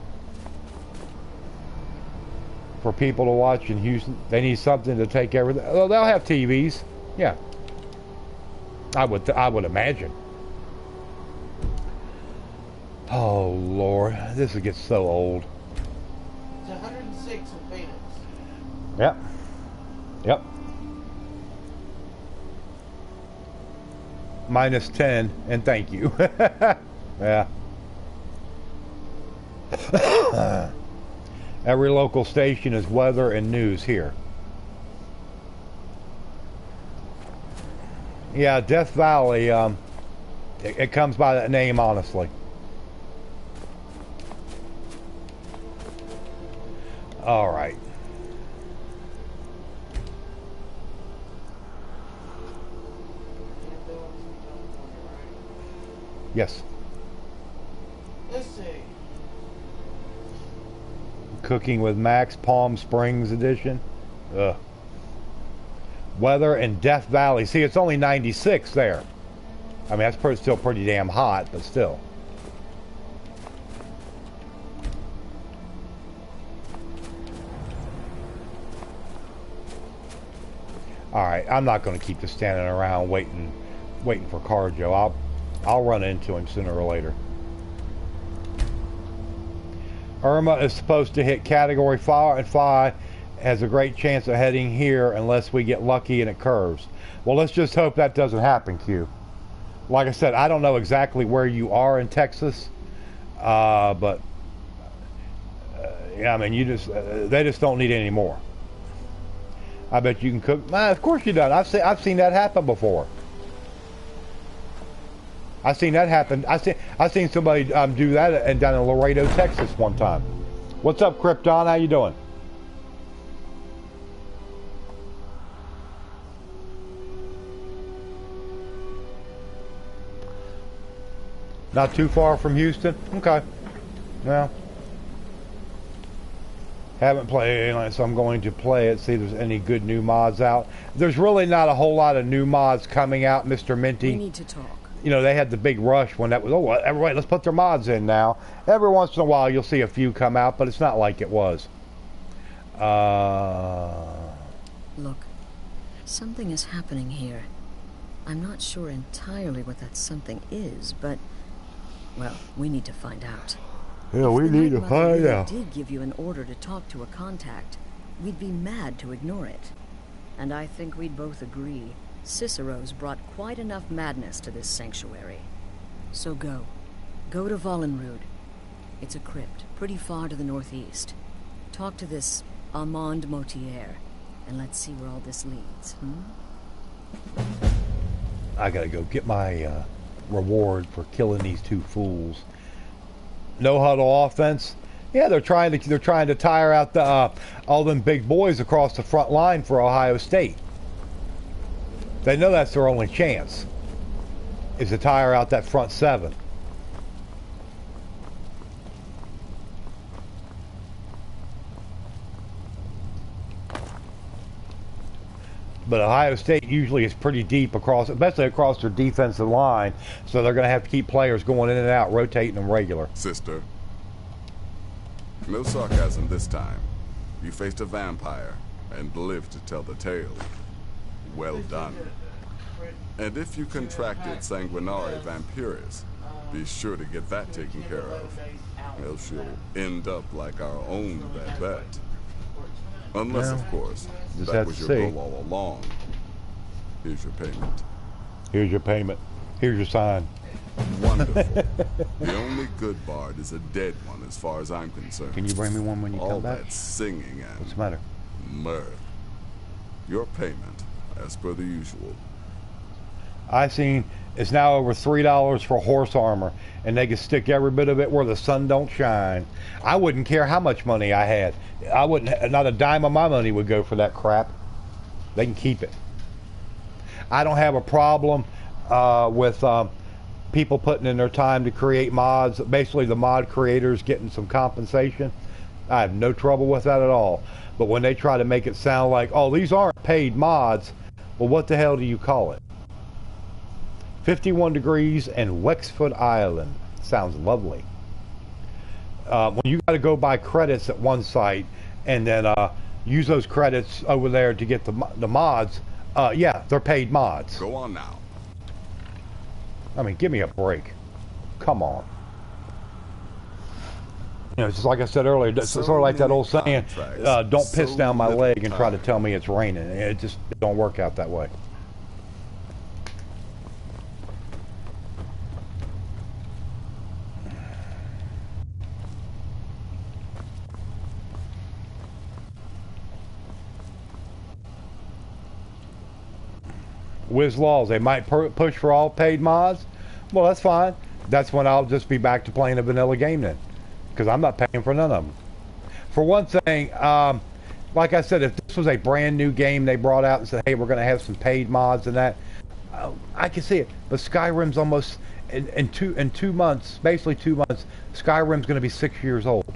For people to watch in Houston, they need something to take everything. Well, they'll have TVs. Yeah. I would imagine. Oh, Lord. This gets so old. It's 106 in Phoenix. Yep. Yep. Minus 10, and thank you. Yeah. Every local station is weather and news here. Yeah, Death Valley, it comes by that name, honestly. All right. Yes. Let's see. Cooking with Max, Palm Springs edition. Ugh. Weather in Death Valley. See, it's only 96 there. I mean, that's still pretty damn hot, but still. Alright, I'm not going to keep just standing around waiting for Carjo. I'll run into him sooner or later. Irma is supposed to hit Category 5 and 5. Has a great chance of heading here unless we get lucky and it curves. Well, let's just hope that doesn't happen, Q. Like I said, I don't know exactly where you are in Texas, But yeah, I mean, they just don't need any more. I bet you can cook. Of course you don't. I've seen that happen before. I've seen that happen. I've seen somebody do that and down in Laredo, Texas, one time. What's up, Krypton? How you doing? Not too far from Houston. Okay. Well, haven't played it, so I'm going to play it. See if there's any good new mods out. There's really not a whole lot of new mods coming out, Mr. Minty. We need to talk. You know, they had the big rush when that was, oh, everybody, let's put their mods in now. Every once in a while, you'll see a few come out, but it's not like it was. Look, something is happening here. I'm not sure entirely what that something is, but, well, we need to find out. Yeah, we need to find out. If the Night Mother did give you an order to talk to a contact, we'd be mad to ignore it. And I think we'd both agree Cicero's brought quite enough madness to this sanctuary. So go. Go to Vollenrud. It's a crypt, pretty far to the northeast. Talk to this Armand Motier, and let's see where all this leads, I gotta go get my reward for killing these two fools. No huddle offense. Yeah, they're trying to tire out the all them big boys across the front line for Ohio State. They know that's their only chance, is to tire out that front seven. But Ohio State usually is pretty deep across, especially across their defensive line, so they're going to have to keep players going in and out, rotating them regular. Sister, no sarcasm this time. You faced a vampire and lived to tell the tale. Well done. And if you contracted Sanguinari Vampiris, be sure to get that taken care of. Else you'll end up like our own Babette. Unless, of course, that was your goal all along. Here's your payment. Here's your payment. Here's your sign. Wonderful. The only good bard is a dead one as far as I'm concerned. Can you bring me one when you come back? All that singing and what's the matter? Mirth. Your payment, as per the usual. I seen it's now over $3 for horse armor, and they can stick every bit of it where the sun don't shine. I wouldn't care how much money I had. I wouldn't. Not a dime of my money would go for that crap. They can keep it. I don't have a problem with people putting in their time to create mods. Basically, the mod creators getting some compensation. I have no trouble with that at all. But when they try to make it sound like, oh, these aren't paid mods, well, what the hell do you call it? 51 degrees and Wexford, Ireland. Sounds lovely. When you got to go buy credits at one site and then use those credits over there to get the mods, yeah, they're paid mods. Go on now. I mean, give me a break. Come on. You know, just like I said earlier, it's sort of like that old saying, don't piss down my leg and try to tell me it's raining. It just don't work out that way. Wiz Laws, they might push for all paid mods. Well, that's fine. That's when I'll just be back to playing a vanilla game then, because I'm not paying for none of them. For one thing, like I said, if this was a brand new game they brought out and said, hey, we're going to have some paid mods and that, I can see it. But Skyrim's almost in 2 months, basically 2 months, Skyrim's going to be 6 years old.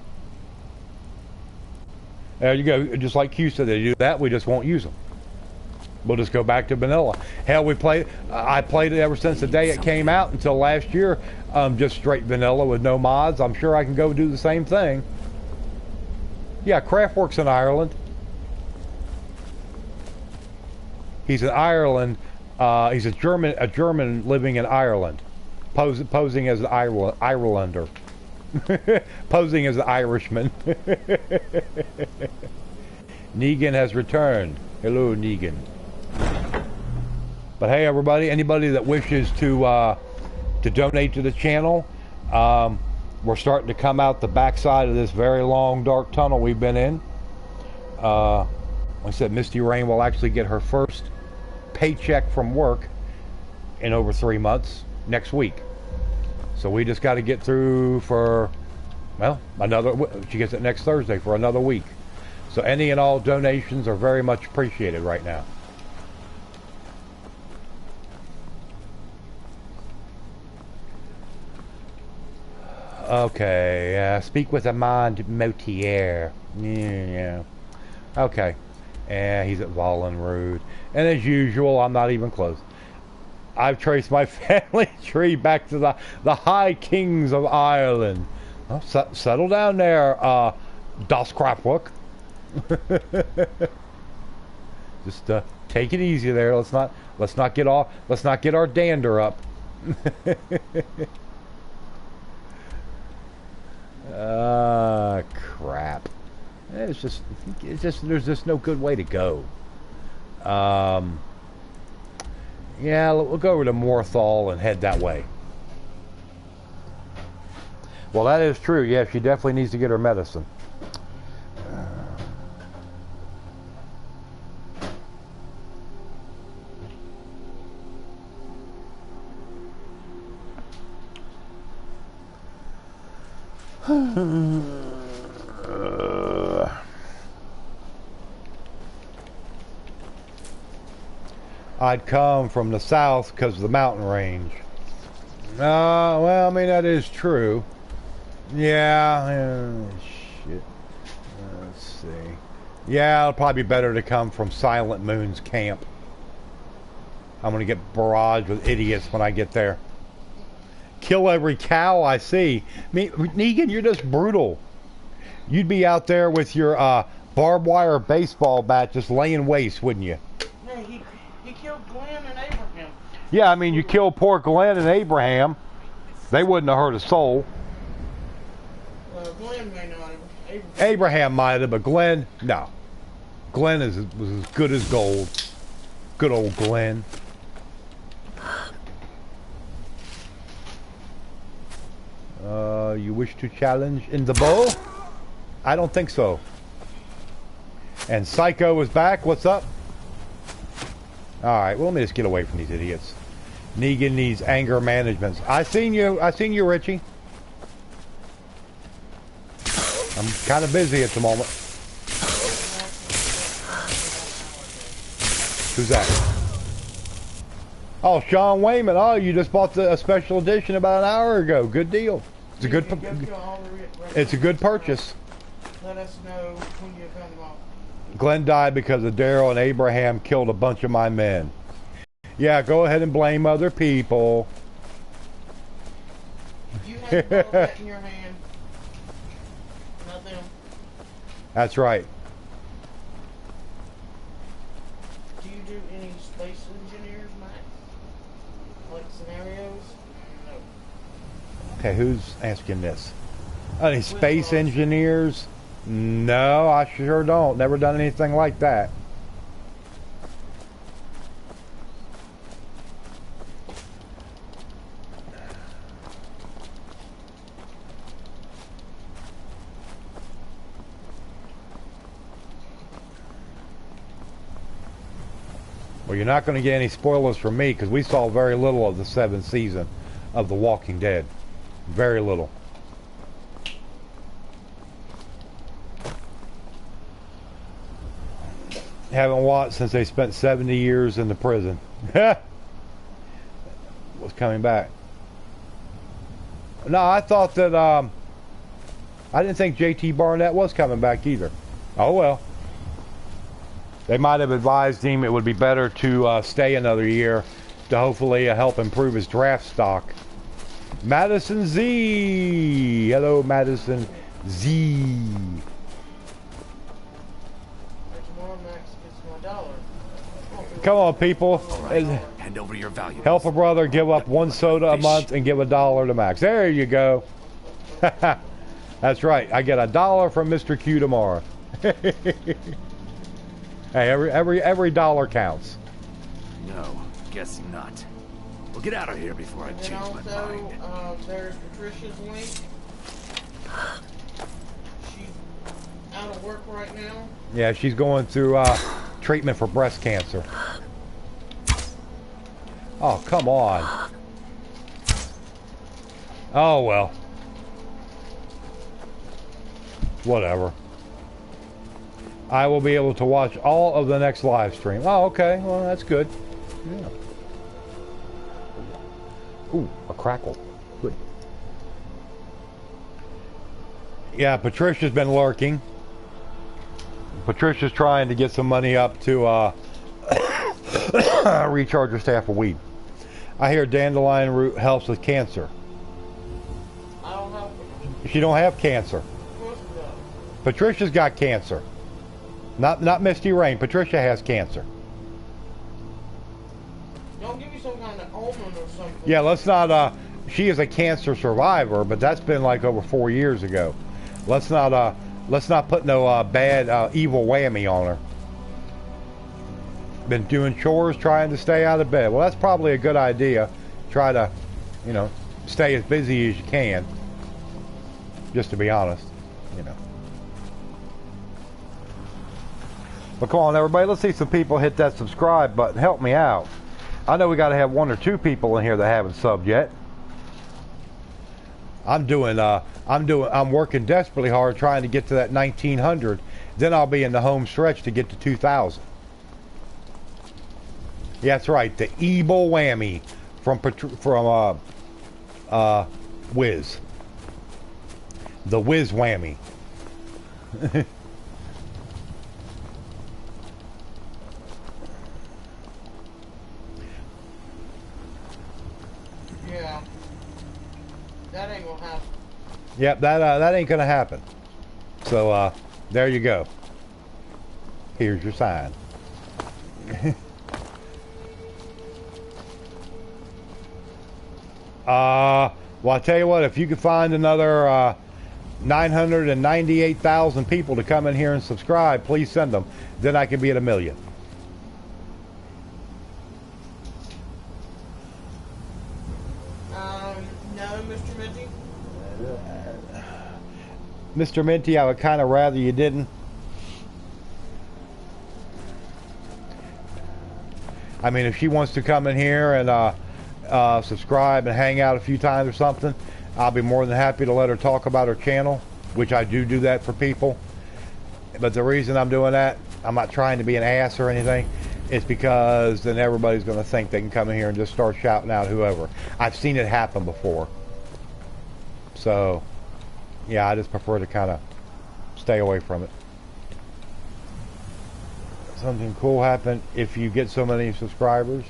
There you go. Just like Q said, they do that, we just won't use them. We'll just go back to vanilla. Hell, I played it ever since the day it came out until last year, just straight vanilla with no mods. I'm sure I can go do the same thing. Yeah, Kraftwerk's in Ireland. He's in Ireland. He's a German living in Ireland, posing as an Irelander, posing as an Irishman. Negan has returned. Hello, Negan. But hey, everybody, anybody that wishes to donate to the channel, we're starting to come out the backside of this very long, dark tunnel we've been in. Like I said, Misty Rain will actually get her first paycheck from work in over 3 months next week. So we just got to get through for, well, she gets it next Thursday for another week. So any and all donations are very much appreciated right now. Okay, speak with Amand Motier. Yeah. Okay. And he's at Vollenrood. And as usual, I'm not even close. I've traced my family tree back to the High Kings of Ireland. Well, settle down there, Das Krapwook. Just take it easy there. Let's not get our dander up. Crap. It's just there's just no good way to go. Yeah, we'll go over to Morthal and head that way. Well, that is true. Yeah, she definitely needs to get her medicine. I'd come from the south because of the mountain range. Well, I mean, that is true. Yeah, shit. Let's see. Yeah, it'll probably be better to come from Silent Moon's camp. I'm going to get barraged with idiots when I get there. Kill every cow I see. Negan, you're just brutal. You'd be out there with your barbed wire baseball bat just laying waste, wouldn't you? No, he killed Glenn and Abraham. Yeah, I mean, you killed poor Glenn and Abraham. They wouldn't have hurt a soul. Glenn may not have. Abraham might have, but Glenn, no. Glenn was as good as gold. Good old Glenn. You wish to challenge in the bow? I don't think so. And Psycho is back. What's up? Alright, well, let me just get away from these idiots. Negan needs anger management. I seen you, Richie. I'm kind of busy at the moment. Who's that? Oh, Sean Wayman. Oh, you just bought a special edition about an hour ago. Good deal. It's a good purchase. Let us know when you come along. Glenn died because of Daryl and Abraham killed a bunch of my men. Yeah, go ahead and blame other people. You have the bullet in your hand. Not them. That's right. Do you do any space engineers, Max? Like scenarios? No. Okay, who's asking this? Any space engineers? No, I sure don't. Never done anything like that. Well, you're not going to get any spoilers from me because we saw very little of the 7th season of The Walking Dead. Very little. Haven't watched since they spent 70 years in the prison. Was coming back. No, I thought that I didn't think JT Barnett was coming back either. Oh well. They might have advised him it would be better to stay another year to hopefully help improve his draft stock. Madison Z. Hello, Madison Z. Come on, people. Right. Hand over your valuables. Help a brother give up one soda a month and give $1 to Max. There you go. That's right. I get $1 from Mr. Q tomorrow. Hey, every dollar counts. No, guess not. We'll get out of here before I change my mind. There's Patricia's link. she's out of work right now. Yeah, she's going through treatment for breast cancer. Oh, come on. Oh, well. Whatever. I will be able to watch all of the next live stream. Oh, okay. Well, that's good. Yeah. Ooh, a crackle. Good. Yeah, Patricia's been lurking. Patricia's trying to get some money up to recharge her staff of weed. I hear dandelion root helps with cancer. I don't have it. She don't have cancer. Of course it does. Patricia's got cancer. Not Misty Rain. Patricia has cancer. Don't give me some kind of omen or something. Yeah, let's not. She is a cancer survivor, but that's been like over 4 years ago. Let's not put no bad evil whammy on her. Been doing chores, trying to stay out of bed. Well, that's probably a good idea. Try to, you know, stay as busy as you can. Just to be honest, you know. But come on, everybody, let's see some people hit that subscribe button. Help me out. I know we got to have 1 or 2 people in here that haven't subbed yet. I'm working desperately hard trying to get to that 1900. Then I'll be in the home stretch to get to 2000. Yeah, that's right. The evil whammy from Wiz. The Wiz whammy. Yeah. That ain't gonna happen. Yep, that ain't gonna happen. So there you go. Here's your sign. Well, I tell you what, if you could find another 998,000 people to come in here and subscribe, please send them. Then I can be at 1 million. No, Mr. Minty? Mr. Minty, I would kind of rather you didn't. I mean, if she wants to come in here and subscribe and hang out a few times or something, I'll be more than happy to let her talk about her channel, which I do that for people. But the reason I'm doing that, I'm not trying to be an ass or anything. It's because then everybody's going to think they can come in here and just start shouting out whoever. I've seen it happen before. So, yeah, I just prefer to kind of stay away from it. Something cool happened if you get so many subscribers.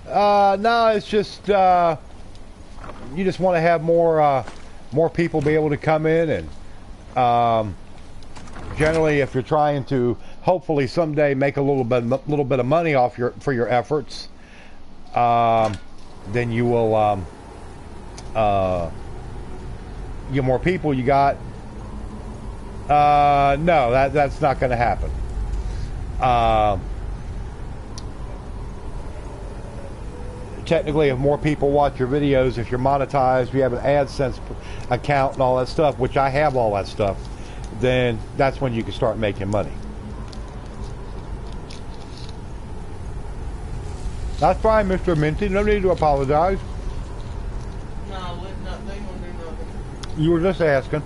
No, it's just you just want to have more people be able to come in, and generally, if you're trying to hopefully someday make a little bit of money off for your efforts, then you will get more people. You got no, that's not going to happen. Technically, if more people watch your videos, if you're monetized, you have an AdSense account and all that stuff, which I have all that stuff, then that's when you can start making money. That's fine, Mr. Minty. No need to apologize. No, they don't do nothing. You were just asking.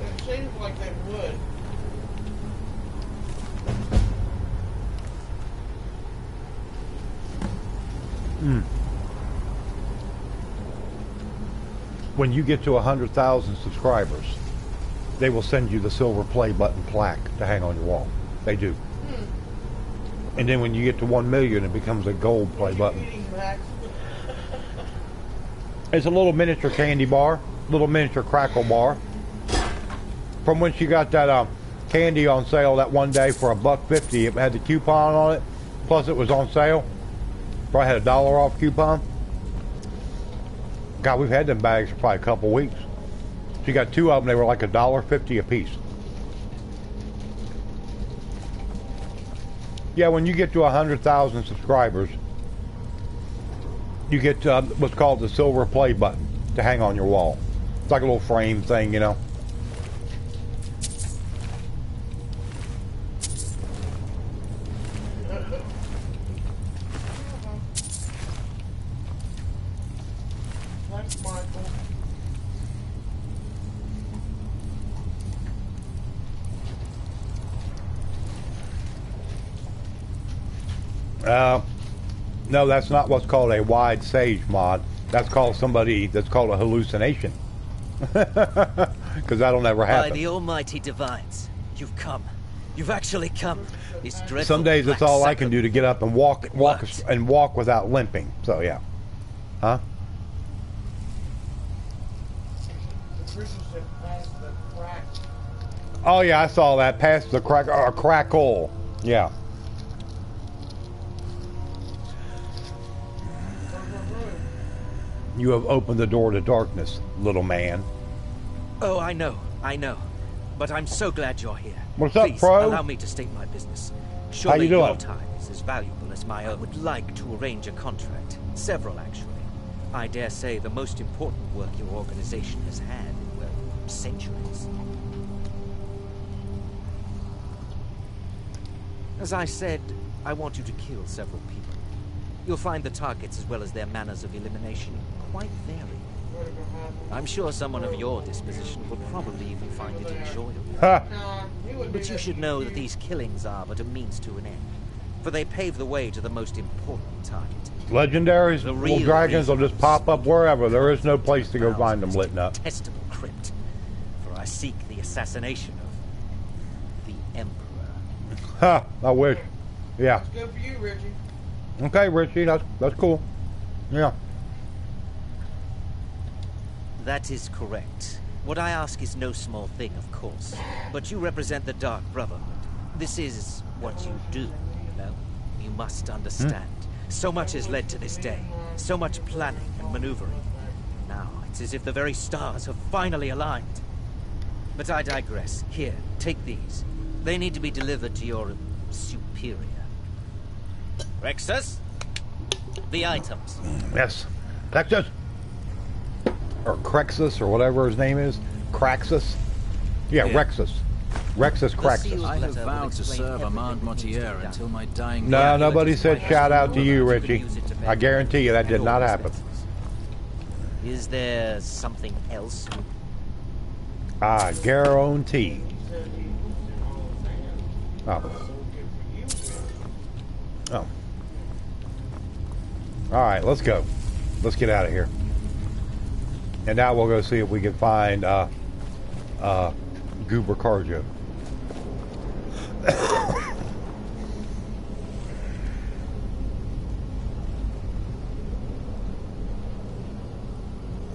It seems like they would. When you get to 100,000 subscribers, they will send you the silver play button plaque to hang on your wall. They do. And then when you get to 1 million, it becomes a gold play button. It's a little miniature candy bar, little miniature crackle bar. From when she got that candy on sale that one day for $1.50, it had the coupon on it. Plus, it was on sale. Probably had $1 off coupon. God, we've had them bags for probably a couple weeks. She got 2 of them. They were like $1.50 a piece. Yeah, when you get to 100,000 subscribers, you get what's called the silver play button to hang on your wall. It's like a little frame thing, you know. Thanks, Michael. No, that's not what's called a wide sage mod. That's called that's called a hallucination. Because that'll never happen. By the almighty divines, you've come. You've actually come. This dreadful Some days it's all I can do to get up and walk without limping. So yeah. Huh? Oh yeah, I saw that. Past the crackle. Yeah. You have opened the door to darkness, little man. Oh, I know. But I'm so glad you're here. What's up, Please, Pro? allow me to state my business. Surely How you doing? your time is as valuable as my own. I would like to arrange a contract. Several, actually. I dare say the most important work your organization has had in, well, centuries. As I said, I want you to kill several people. You'll find the targets as well as their manners of elimination quite varied. I'm sure someone of your disposition would probably even find it enjoyable. But you should know that these killings are but a means to an end, for they pave the way to the most important target. Legendaries, little dragons will just pop up wherever. There is no place to go find them lit up. Detestable crypt, for I seek the assassination of the Emperor. Ha! I wish. Yeah. It's good for you, Richie. Okay, Richie, that's cool. Yeah. That is correct. What I ask is no small thing, of course. But you represent the Dark Brotherhood. This is what you do, you know? You must understand. So much has led to this day. So much planning and maneuvering. Now, it's as if the very stars have finally aligned. But I digress. Here, take these. They need to be delivered to your superior. Rexus? The items. Yes. Rexus. Or Crexus, or whatever his name is. Craxus. Yeah, Rexus. Rexus Craxus. I have vowed to serve Armand Mortier until my dying... No, nobody said shout out to you, Richie. I guarantee you that did not happen. Is there something else? I guarantee. Oh. Oh. Alright, let's go. Let's get out of here. And now we'll go see if we can find Goober Carjo.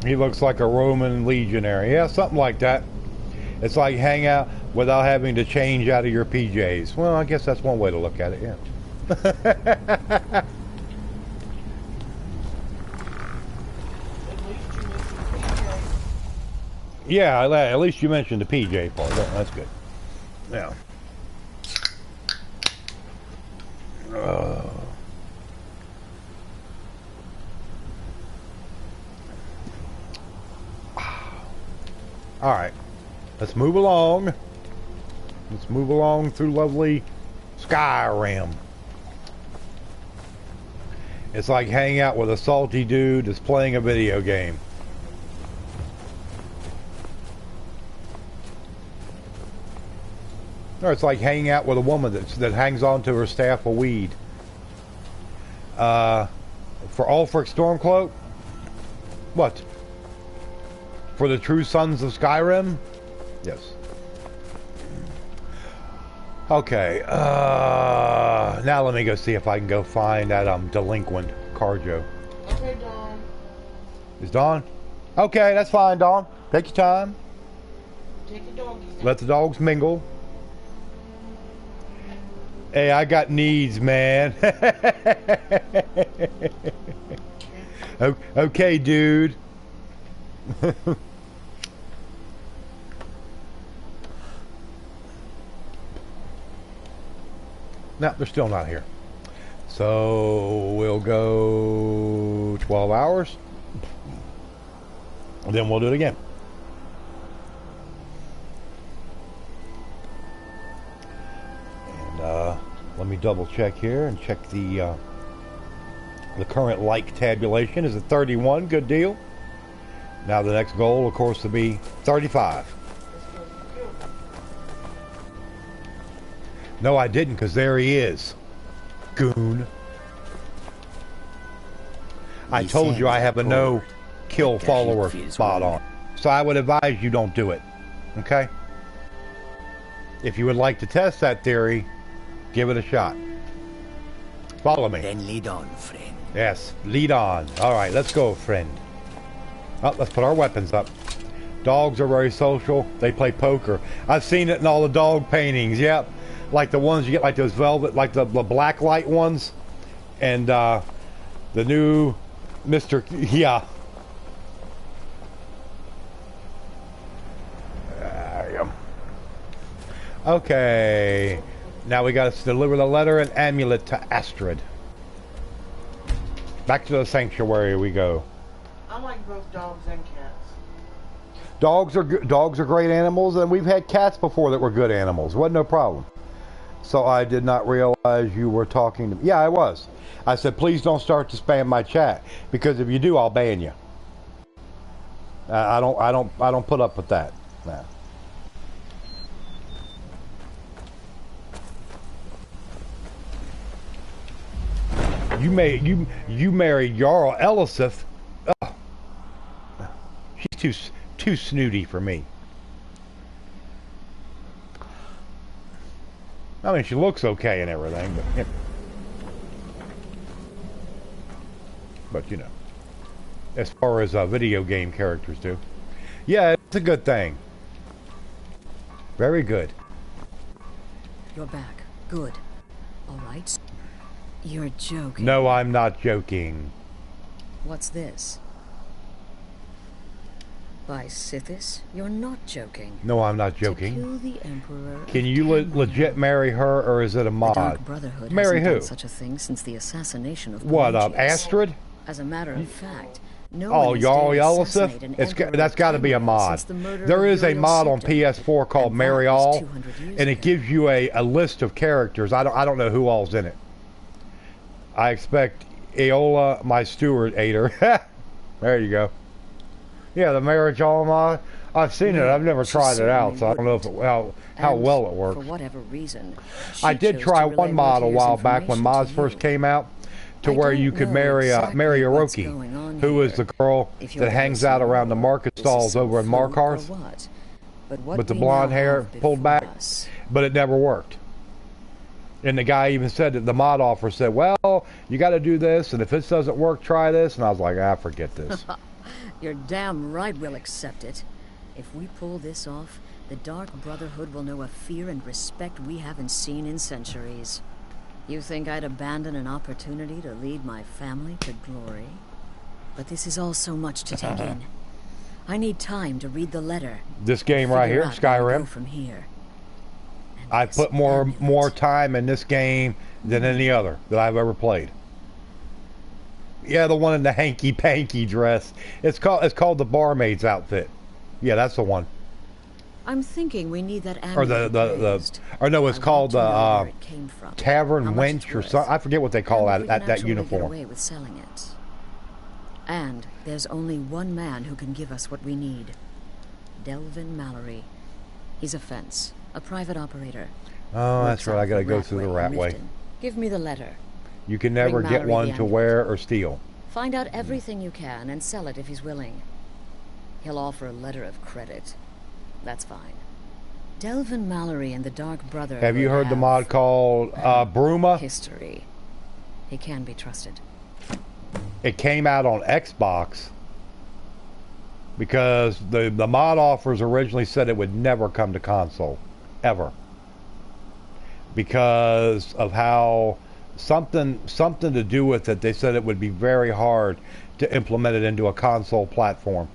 He looks like a Roman legionary. Yeah, something like that. It's like hang out without having to change out of your PJs. Well, I guess that's one way to look at it, yeah. Yeah, at least you mentioned the PJ part. That's good. Yeah. All right. Let's move along. Let's move along through lovely Skyrim. It's like hanging out with a salty dude that's playing a video game. Or it's like hanging out with a woman that hangs on to her staff of weed. For Ulfric Stormcloak? What? For the true sons of Skyrim? Yes. Okay. Now let me go see if I can go find that delinquent Carjo. Okay, Dawn. Is Dawn? Okay, that's fine, Dawn. Take your time. Take the doggies. Let the dogs mingle. Hey, I got needs, man. Okay, dude. No, they're still not here. So we'll go 12 hours. And then we'll do it again. And let me double check here and check the current like tabulation is at 31. Good deal. Now the next goal, of course, will be 35. No, I didn't, because there he is. Goon. I told you I have a no kill follower spot on. So I would advise you don't do it. Okay? If you would like to test that theory, give it a shot. Follow me. Then lead on, friend. Yes, lead on. Alright, let's go, friend. Oh, let's put our weapons up. Dogs are very social. They play poker. I've seen it in all the dog paintings, yep. Like the ones you get, like those velvet, like the black light ones. And the new Mr. Yeah. Okay. Now we got to deliver the letter and amulet to Astrid. Back to the sanctuary we go. I like both dogs and cats. Dogs are great animals, and we've had cats before that were good animals. Wasn't no problem. So I did not realize you were talking to me. Yeah, I was. I said, please don't start to spam my chat, because if you do, I'll ban you. I don't put up with that. Nah. You married Jarl Elisif. Ugh. She's too snooty for me. I mean, she looks okay and everything, but you know, as far as video game characters do, yeah, it's a good thing. Very good. You're back. Good. All right. You're joking. No, I'm not joking. What's this? By Sithis, you're not joking. No, I'm not joking. To kill the Emperor. Can you legit marry her, or is it a mod? The Dark Brotherhood marry hasn't who? done such a thing since the assassination of What, Pelagius. Astrid? As a matter of fact, no oh, one Jarl has dared assassinate Elisif? an That's got to be a mod. There is a mod on PS4 called Marry All, and it gives you a list of characters. I don't know who all's in it. I expect Aola, my steward, ate her. There you go. Yeah, the marriage all mod. I've seen it. I've never tried it out, so I don't know if how well it works. For whatever reason, I did try one mod a while back when mods first came out, to where you could marry marry Aroki, who is the girl that hangs out around the market stalls over in Markarth, with the blonde hair pulled back, but it never worked. And the guy even said that the mod offer said, well, you got to do this, and if this doesn't work, try this. And I was like, forget this. You're damn right we'll accept it. If we pull this off, the Dark Brotherhood will know a fear and respect we haven't seen in centuries. You think I'd abandon an opportunity to lead my family to glory? But this is all so much to take in. I need time to read the letter. This game right here, Skyrim. From here. I put more time in this game than any other that I've ever played. Yeah, the one in the hanky-panky dress. It's called the barmaid's outfit. Yeah, that's the one. I'm thinking we need that or or no, it's called the Tavern Wench or something. I forget what they call that uniform. Get away with selling it. And there's only one man who can give us what we need. Delvin Mallory. He's a fence, a private operator. Oh, that's right. I gotta go through the rat way. Give me the letter. You can never get one to wear or steal. Find out everything you can and sell it if he's willing. He'll offer a letter of credit. That's fine. Delvin Mallory and the Dark Brother. Have you heard the mod called Bruma? History. He can be trusted. It came out on Xbox because the mod offers originally said it would never come to console, ever, because of how something to do with it. They said it would be very hard to implement it into a console platform.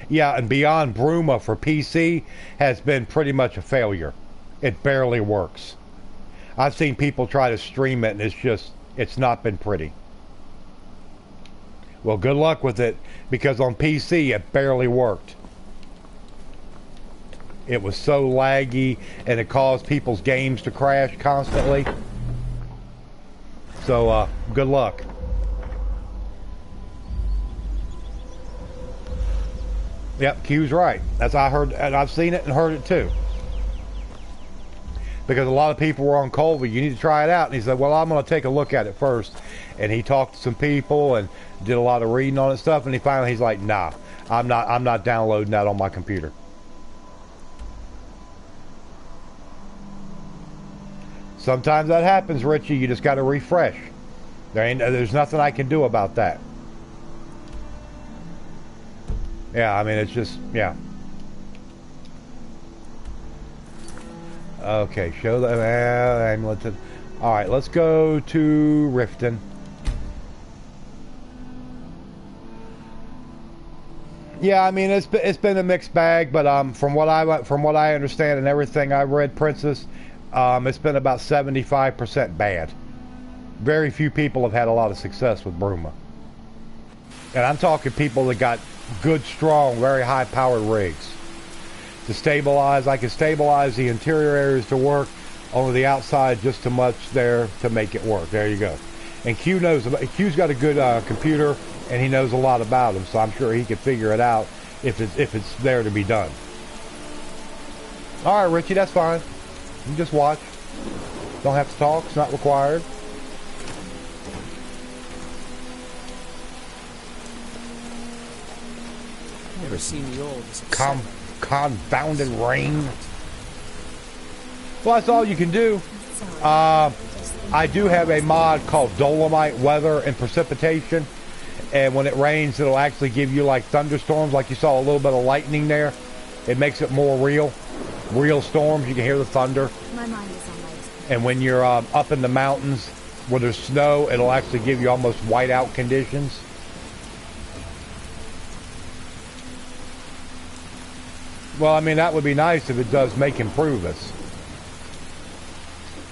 Yeah, and Beyond Bruma for PC has been pretty much a failure. It barely works. I've seen people try to stream it, and It's not been pretty. Well, good luck with it, because on PC it barely worked. It was so laggy, and it caused people's games to crash constantly. So, good luck. Yep, Q's right. That's I heard, and I've seen it and heard it too. Because a lot of people were on Colby, you need to try it out. And he said, well, I'm going to take a look at it first. And he talked to some people and did a lot of reading on it stuff. And he's like, nah, I'm not downloading that on my computer. Sometimes that happens, Richie. You just got to refresh. There's nothing I can do about that. Yeah, I mean, it's just, yeah. Okay, show the amulet. All right, let's go to Riften. Yeah, I mean, it's been a mixed bag, but from what I understand and everything I've read, Princess, it's been about 75% bad. Very few people have had a lot of success with Bruma, and I'm talking people that got good, strong, very high-powered rigs. To stabilize, I can stabilize the interior areas to work, only the outside just too much there to make it work. There you go. And Q's got a good computer, and he knows a lot about them, so I'm sure he can figure it out if it's there to be done. All right, Richie, that's fine. You can just watch. Don't have to talk. It's not required. Never seen the old Confounded rain. Well, that's all you can do. I do have a mod called Dolomite Weather and Precipitation, and when it rains, it'll actually give you like thunderstorms, like you saw a little bit of lightning there. It makes it more real storms. You can hear the thunder. My mind is on my. And when you're up in the mountains where there's snow, it'll actually give you almost whiteout conditions. Well, I mean, that would be nice if it does make improvements.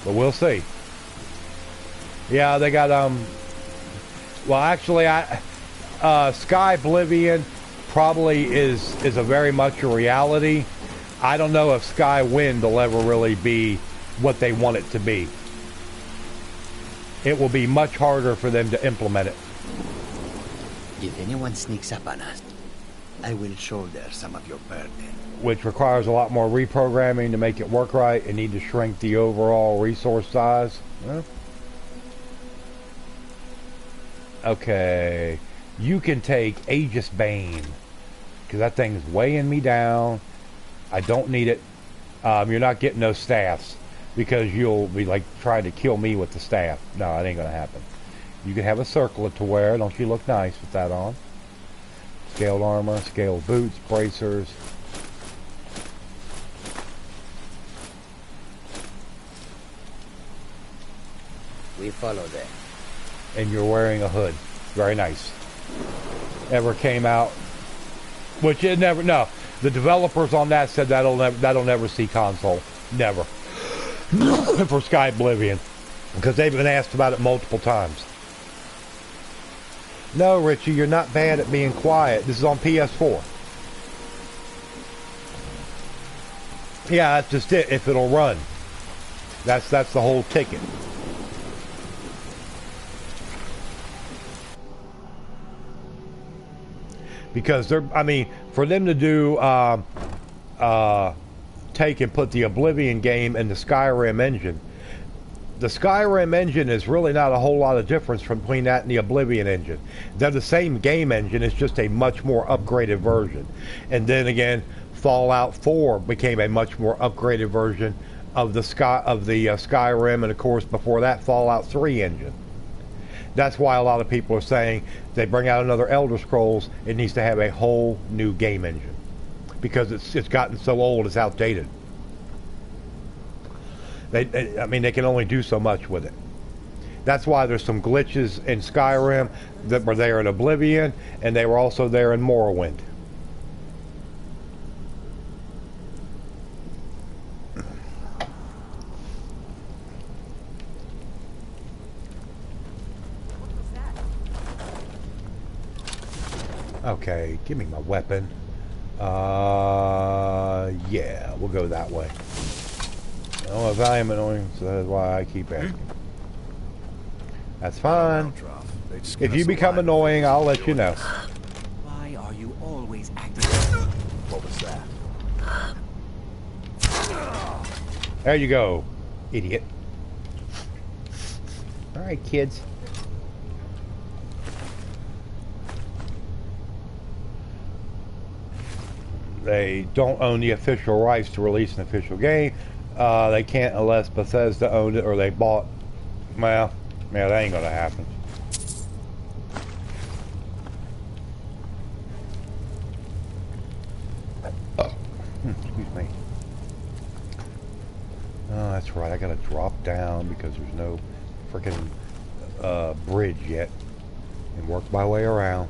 But we'll see. Yeah, they got, well, actually, Sky Oblivion probably is a very much a reality. I don't know if Sky Wind will ever really be what they want it to be. It will be much harder for them to implement it. If anyone sneaks up on us, I will shoulder some of your burden. Which requires a lot more reprogramming to make it work right, and need to shrink the overall resource size. Well, okay, you can take Aegis Bane, because that thing's weighing me down. I don't need it. You're not getting those staffs, because you'll be like trying to kill me with the staff. No, it ain't gonna happen. You can have a circlet to wear. Don't you look nice with that on? Scaled armor, scaled boots, bracers. We follow them. And you're wearing a hood. Very nice. Ever came out, which it never. No, the developers on that said that'll never see console. Never. For Sky Oblivion, because they've been asked about it multiple times. No, Richie, you're not bad at being quiet. This is on PS4. Yeah, that's just it. If it'll run, that's the whole ticket. Because I mean, for them to do take and put the Oblivion game in the Skyrim engine. The Skyrim engine is really not a whole lot of difference between that and the Oblivion engine. They're the same game engine, it's just a much more upgraded version. And then again, Fallout 4 became a much more upgraded version of the Skyrim, and of course before that, Fallout 3 engine. That's why a lot of people are saying they bring out another Elder Scrolls, it needs to have a whole new game engine. Because it's gotten so old, it's outdated. I mean, they can only do so much with it. That's why there's some glitches in Skyrim that were there in Oblivion, and they were also there in Morrowind. Okay, give me my weapon. Yeah, we'll go that way. Oh, if I am annoying, so that's why I keep asking. That's fine. If you become annoying, I'll let you know. Why are you always acting? What was that? There you go, idiot. All right, kids. They don't own the official rights to release an official game. They can't unless Bethesda owned it or they bought. Well, yeah, that ain't gonna happen. Excuse me. Oh, that's right. I gotta drop down because there's no freaking bridge yet, and work my way around.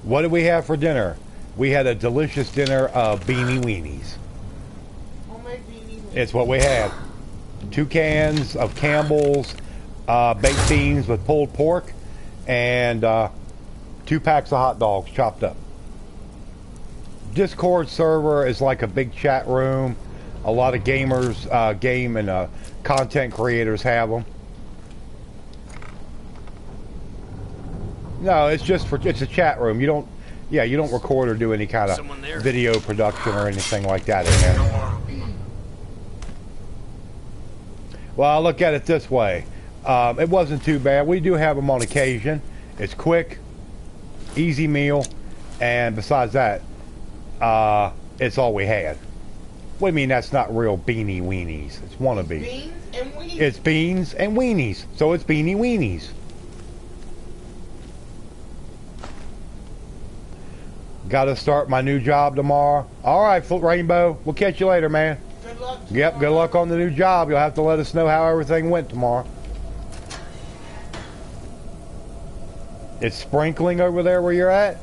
What did we have for dinner? We had a delicious dinner of beanie weenies. Homemade beanie weenies. It's what we had. 2 cans of Campbell's baked beans with pulled pork, and 2 packs of hot dogs chopped up. Discord server is like a big chat room. A lot of gamers, game and content creators have them. No, it's just it's a chat room. You don't record or do any kind of video production or anything like that in there. Well, I look at it this way. It wasn't too bad. We do have them on occasion. It's quick, easy meal, and besides that, it's all we had. What do you mean that's not real beanie weenies? It's wannabe. Beans and weenies. It's beans and weenies, so it's beanie weenies. Got to start my new job tomorrow. All right, Rainbow. We'll catch you later, man. Good luck. Yep, good luck on the new job. You'll have to let us know how everything went tomorrow. It's sprinkling over there where you're at?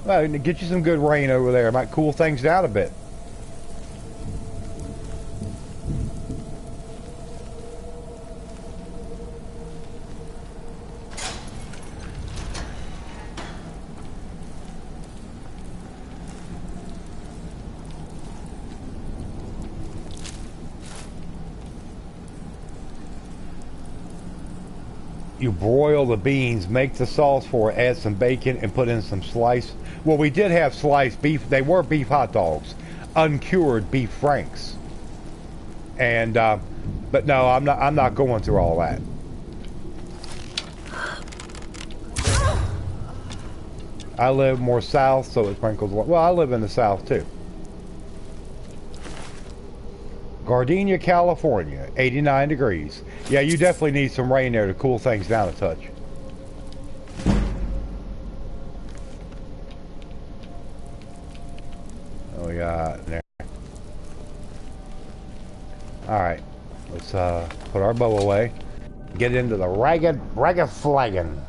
Well, get you some good rain over there. It might cool things down a bit. You broil the beans, make the sauce for it, add some bacon, and put in some sliced. Well, we did have sliced beef. They were beef hot dogs, uncured beef franks. And but no, I'm not going through all that. I live more south, so it sprinkles. Well, I live in the south too. Gardenia, California, 89 degrees. Yeah, you definitely need some rain there to cool things down a touch. Oh, we got there. Alright, let's put our bow away. Get into the ragged flagon.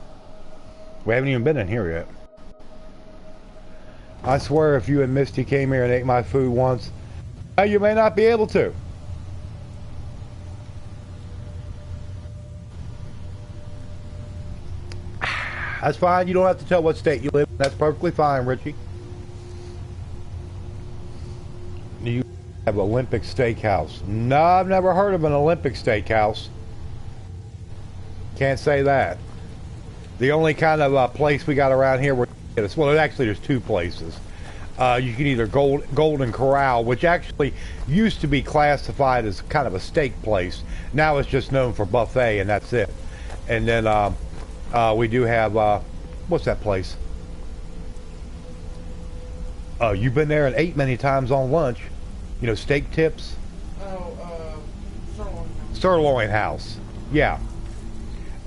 We haven't even been in here yet. I swear if you and Misty came here and ate my food once, you may not be able to. That's fine. You don't have to tell what state you live in. That's perfectly fine, Richie. You have Olympic Steakhouse. No, I've never heard of an Olympic Steakhouse. Can't say that. The only kind of place we got around here, well, actually there's 2 places. You can either Golden Corral, which actually used to be classified as kind of a steak place. Now it's just known for buffet, and that's it. And then we do have, what's that place? You've been there and ate many times on lunch. You know, Steak Tips? Oh, Sirloin House. Sirloin House. Yeah.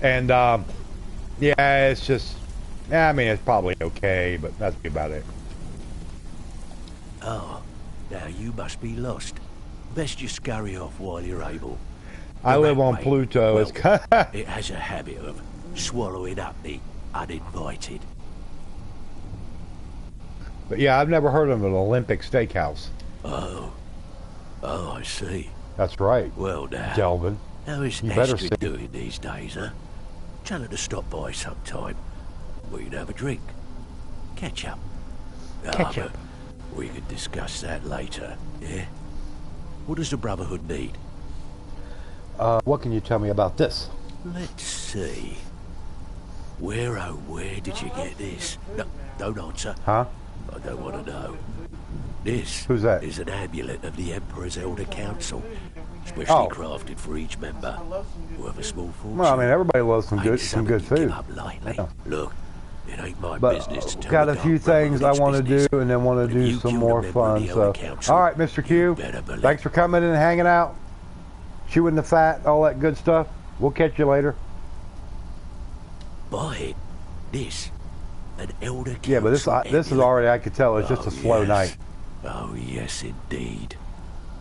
And, yeah, it's just, I mean, it's probably okay, but that's about it. Oh, now you must be lost. Best you scurry off while you're able. I live on Way, Pluto. well, It's kind of... it has a habit of swallowing up the uninvited. But yeah, I've never heard of an Olympic steakhouse. Oh, I see. That's right. Well, now, Delvin. how is You better Astrid see. doing these days, huh? Tell her to stop by sometime. We can have a drink. Catch up. Catch up. But we can discuss that later, yeah? What does the Brotherhood need? What can you tell me about this? Let's see. Where did you get this? No, don't answer. Huh? I don't want to know. This Who's that? is an amulet of the Emperor's Elder Council, specially Oh. crafted for each member. Worth a small fortune. Well, I mean, everybody loves some Ain't good something you food. give up lightly. Yeah. Look, it ain't my But business to tell got the a few Dark Brotherhood things I its want to business. do, and then want But to if do you some killed a more member of fun. the So, Elder Council, all right, Mr. Q. you better believe- Thanks for coming and hanging out, chewing the fat, all that good stuff. We'll catch you later. Buy it. This, an Elder Council Yeah, but this is amulet. already, I could tell, it's just a slow yes. night. Oh, yes, indeed.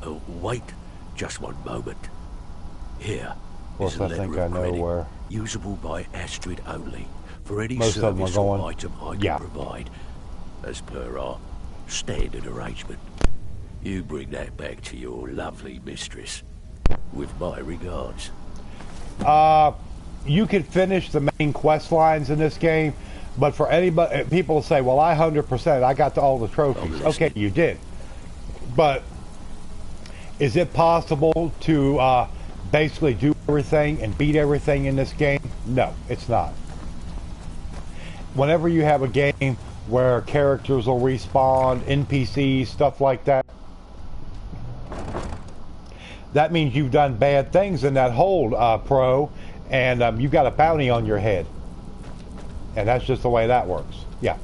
Oh, wait just one moment. Here course, is a I letter think of I know credit, where. usable by Astrid only, for any Most of them are service or going. item I can Yeah. provide, as per our standard arrangement. You bring that back to your lovely mistress, with my regards. You can finish the main quest lines in this game, but for anybody, people say, well, I 100%, I got to all the trophies. Okay, you did. But is it possible to basically do everything and beat everything in this game? No, it's not. Whenever you have a game where characters will respawn, NPCs, stuff like that, that means you've done bad things in that hold, pro, and you've got a bounty on your head. And that's just the way that works. Yeah.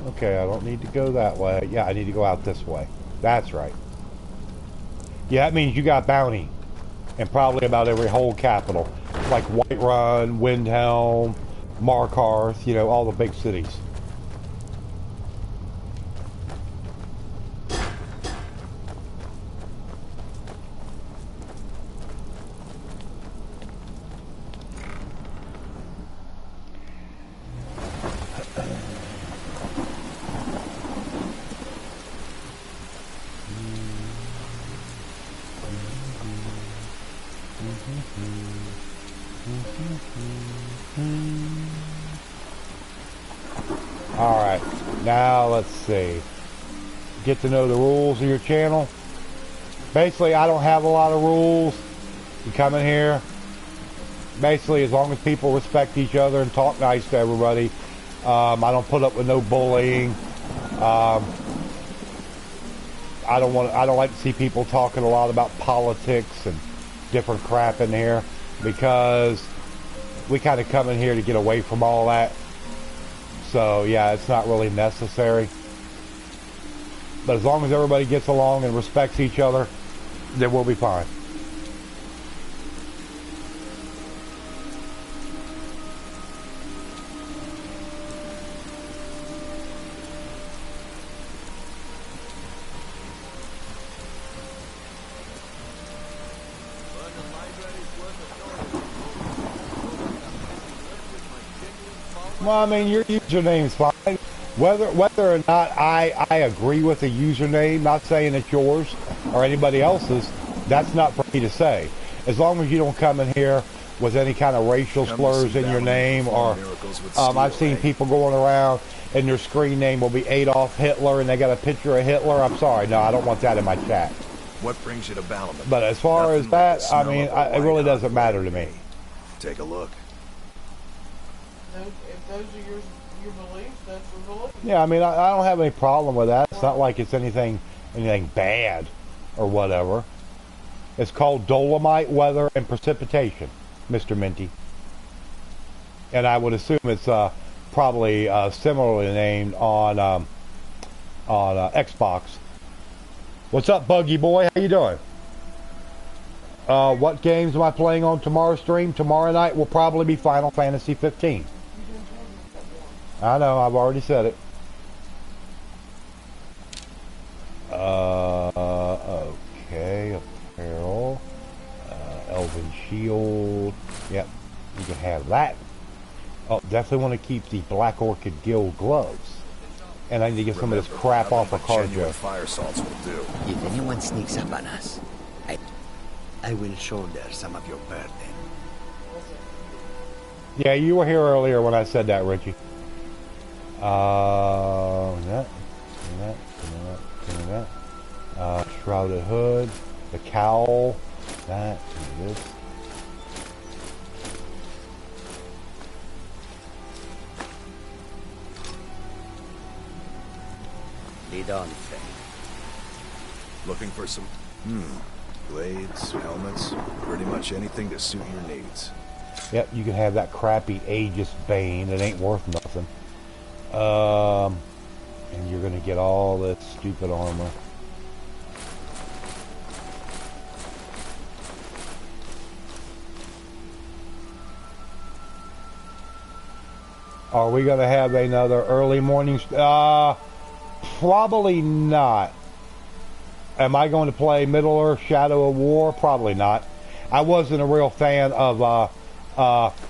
Okay, I don't need to go that way. Yeah, I need to go out this way. That's right. Yeah, that means you got bounty. And probably about every whole capital. Like Whiterun, Windhelm, Markarth, you know, all the big cities. Alright, now let's see. Get to know the rules of your channel. Basically, I don't have a lot of rules. You come in here. Basically, as long as people respect each other and talk nice to everybody. I don't put up with no bullying. I don't like to see people talking a lot about politics and different crap in here, because we kind of come in here to get away from all that. So yeah, it's not really necessary. But as long as everybody gets along and respects each other, then we'll be fine. Well, I mean, your username's fine. Whether or not I agree with the username, not saying it's yours or anybody else's, that's not for me to say. As long as you don't come in here with any kind of racial slurs in your name, or I've seen people going around and their screen name will be Adolf Hitler and they got a picture of Hitler. I'm sorry, no, I don't want that in my chat. What brings you to Balliman? But as far as that, I mean, it really doesn't matter to me. Take a look. If those are your beliefs, that's your belief. Yeah, I mean, I don't have any problem with that. It's not like it's anything bad or whatever. It's called Dolomite Weather and Precipitation, Mr. Minty. And I would assume it's probably similarly named on Xbox. What's up, Buggy Boy? How you doing? What games am I playing on tomorrow's stream? Tomorrow night will probably be Final Fantasy 15. I know, I've already said it. Okay, apparel. Elven shield. Yep, you can have that. Oh, definitely want to keep the Black Orchid Guild gloves. And I need to get some of this crap off of Carjo. Fire salts will do. If anyone sneaks up on us, I will shoulder some of your burden. Yeah, you were here earlier when I said that, Richie. Shrouded hood, the cowl, that, this. Lead on, friend. Looking for some... blades, helmets, pretty much anything to suit your needs. Yep, you can have that crappy Aegis Bane. It ain't worth nothing. And you're gonna get all that stupid armor. Are we gonna have another early morning? Probably not. Am I going to play Middle-earth Shadow of War? Probably not. I wasn't a real fan of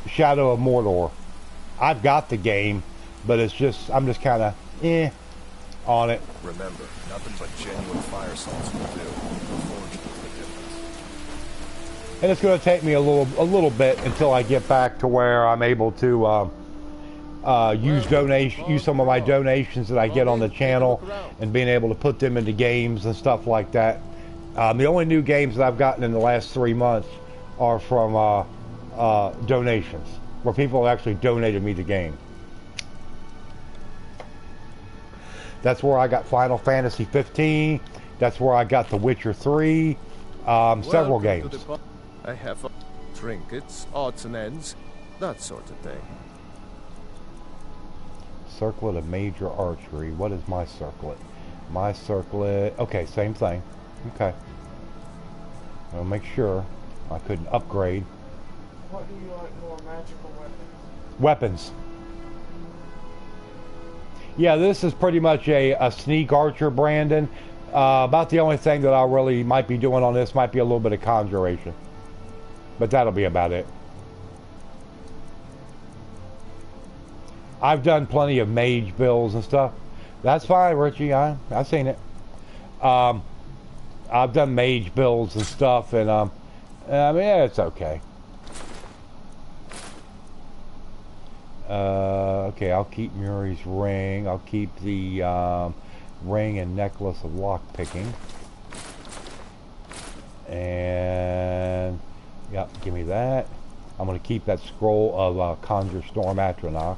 Shadow of Mordor. I've got the game, but it's just I'm just kind of on it. Remember, nothing but genuine fire salts will do. The forge knows the difference. And it's going to take me a little bit until I get back to where I'm able to use some of my donations that I get on the channel and being able to put them into games and stuff like that. The only new games that I've gotten in the last 3 months are from donations, where people have actually donated me the game. That's where I got Final Fantasy 15. That's where I got The Witcher 3. Several games. I have trinkets, odds and ends, that sort of thing. Circlet of Major Archery. What is my circlet? My circlet... Okay, same thing. Okay. I'll make sure I couldn't upgrade. What do you like more, magical weapons? Weapons. Yeah, this is pretty much a sneak archer, Brandon. About the only thing that I really might be doing on this might be a little bit of conjuration. But that'll be about it. I've done plenty of mage builds and stuff. That's fine, Richie. I've seen it. I've done mage builds and stuff, and I mean, yeah, it's okay. Okay, I'll keep Muri's ring. I'll keep the ring and necklace of lock picking. And yep, give me that. I'm going to keep that scroll of Conjure Storm Atronach.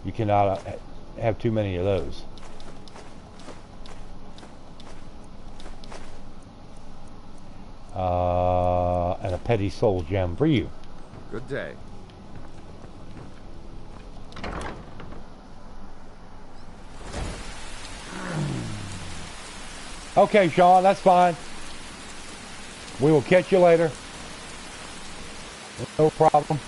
You cannot have too many of those. And a petty soul gem for you. Good day. Okay, Sean, that's fine. We will catch you later. No problem.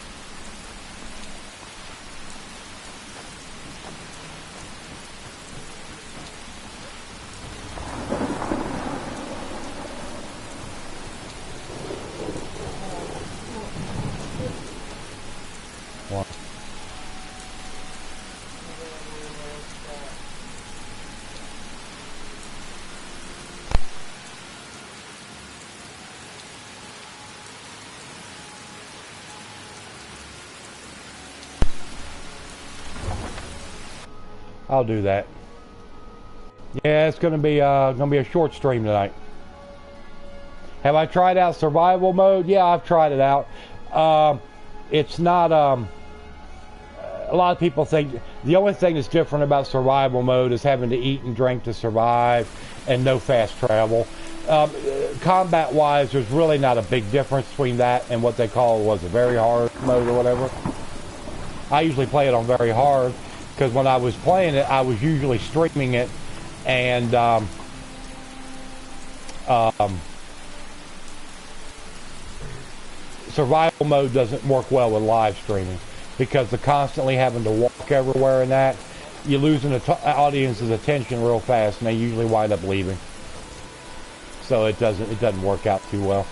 I'll do that. Yeah, it's gonna be a short stream tonight. Have I tried out survival mode? Yeah, I've tried it out. It's not. A lot of people think the only thing that's different about survival mode is having to eat and drink to survive, and no fast travel. Combat-wise, there's really not a big difference between that and what they call a very hard mode or whatever. I usually play it on very hard. Because when I was playing it, I was usually streaming it, and survival mode doesn't work well with live streaming because the constantly having to walk everywhere and that. you're losing the audience's attention real fast, and they usually wind up leaving. So it doesn't work out too well.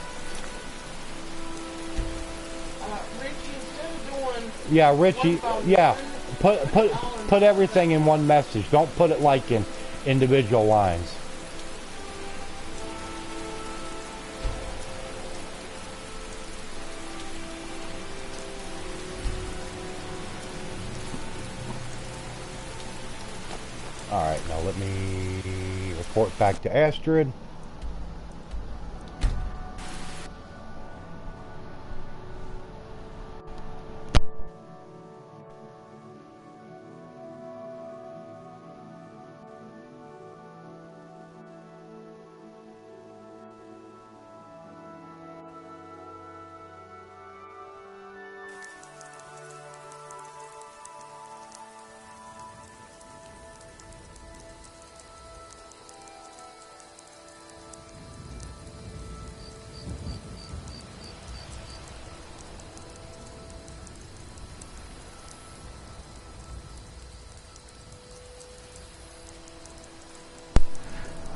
Richie, instead of doing Yeah, Richie. Yeah, put everything in one message. Don't put it like in individual lines. Alright, now let me report back to Astrid.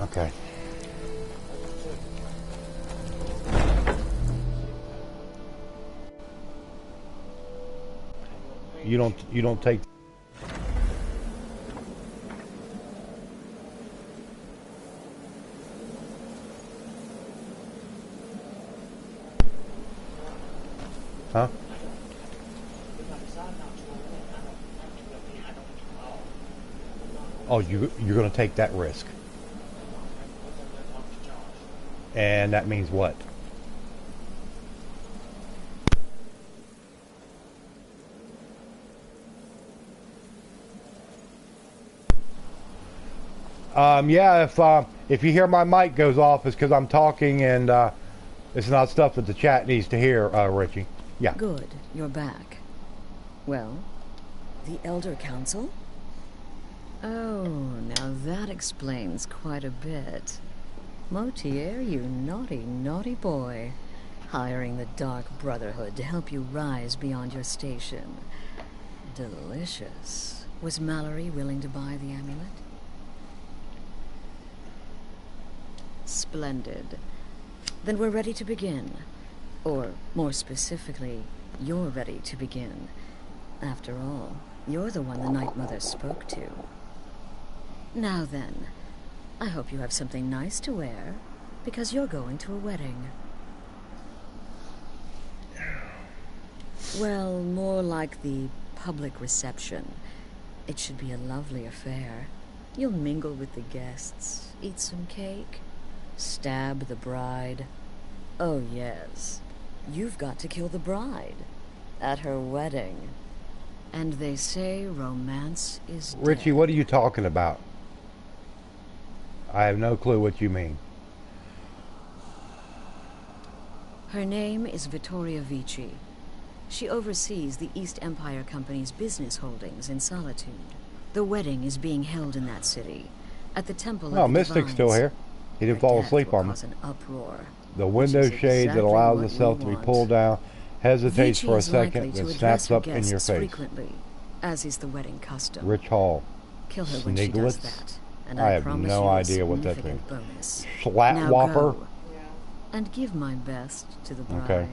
Okay. You don't take. Huh? Oh, you're going to take that risk. And that means what? Yeah, if you hear my mic goes off, it's because I'm talking, and it's not stuff that the chat needs to hear, Richie. Yeah. Good, you're back. Well, the Elder Council? Oh, now that explains quite a bit. Motier, you naughty, naughty boy. Hiring the Dark Brotherhood to help you rise beyond your station. Delicious. Was Mallory willing to buy the amulet? Splendid. Then we're ready to begin. Or, more specifically, you're ready to begin. After all, you're the one the Night Mother spoke to. Now then, I hope you have something nice to wear, because you're going to a wedding. Well, more like the public reception. It should be a lovely affair. You'll mingle with the guests, eat some cake, stab the bride. Oh yes, you've got to kill the bride at her wedding. And they say romance is dead. Richie, what are you talking about? I have no clue what you mean. Her name is Vittoria Vici. She oversees the East Empire Company's business holdings in Solitude. The wedding is being held in that city, at the Temple of the Mystic's still here. He didn't fall asleep on me. An uproar, the window shade that allows itself to be pulled down hesitates for a second, then snaps up in your face. Frequently, as is the wedding custom. Rich Hall. Kill her when she does that, and I have no idea what that means. Flatwhopper. And give my best to the bride. Okay.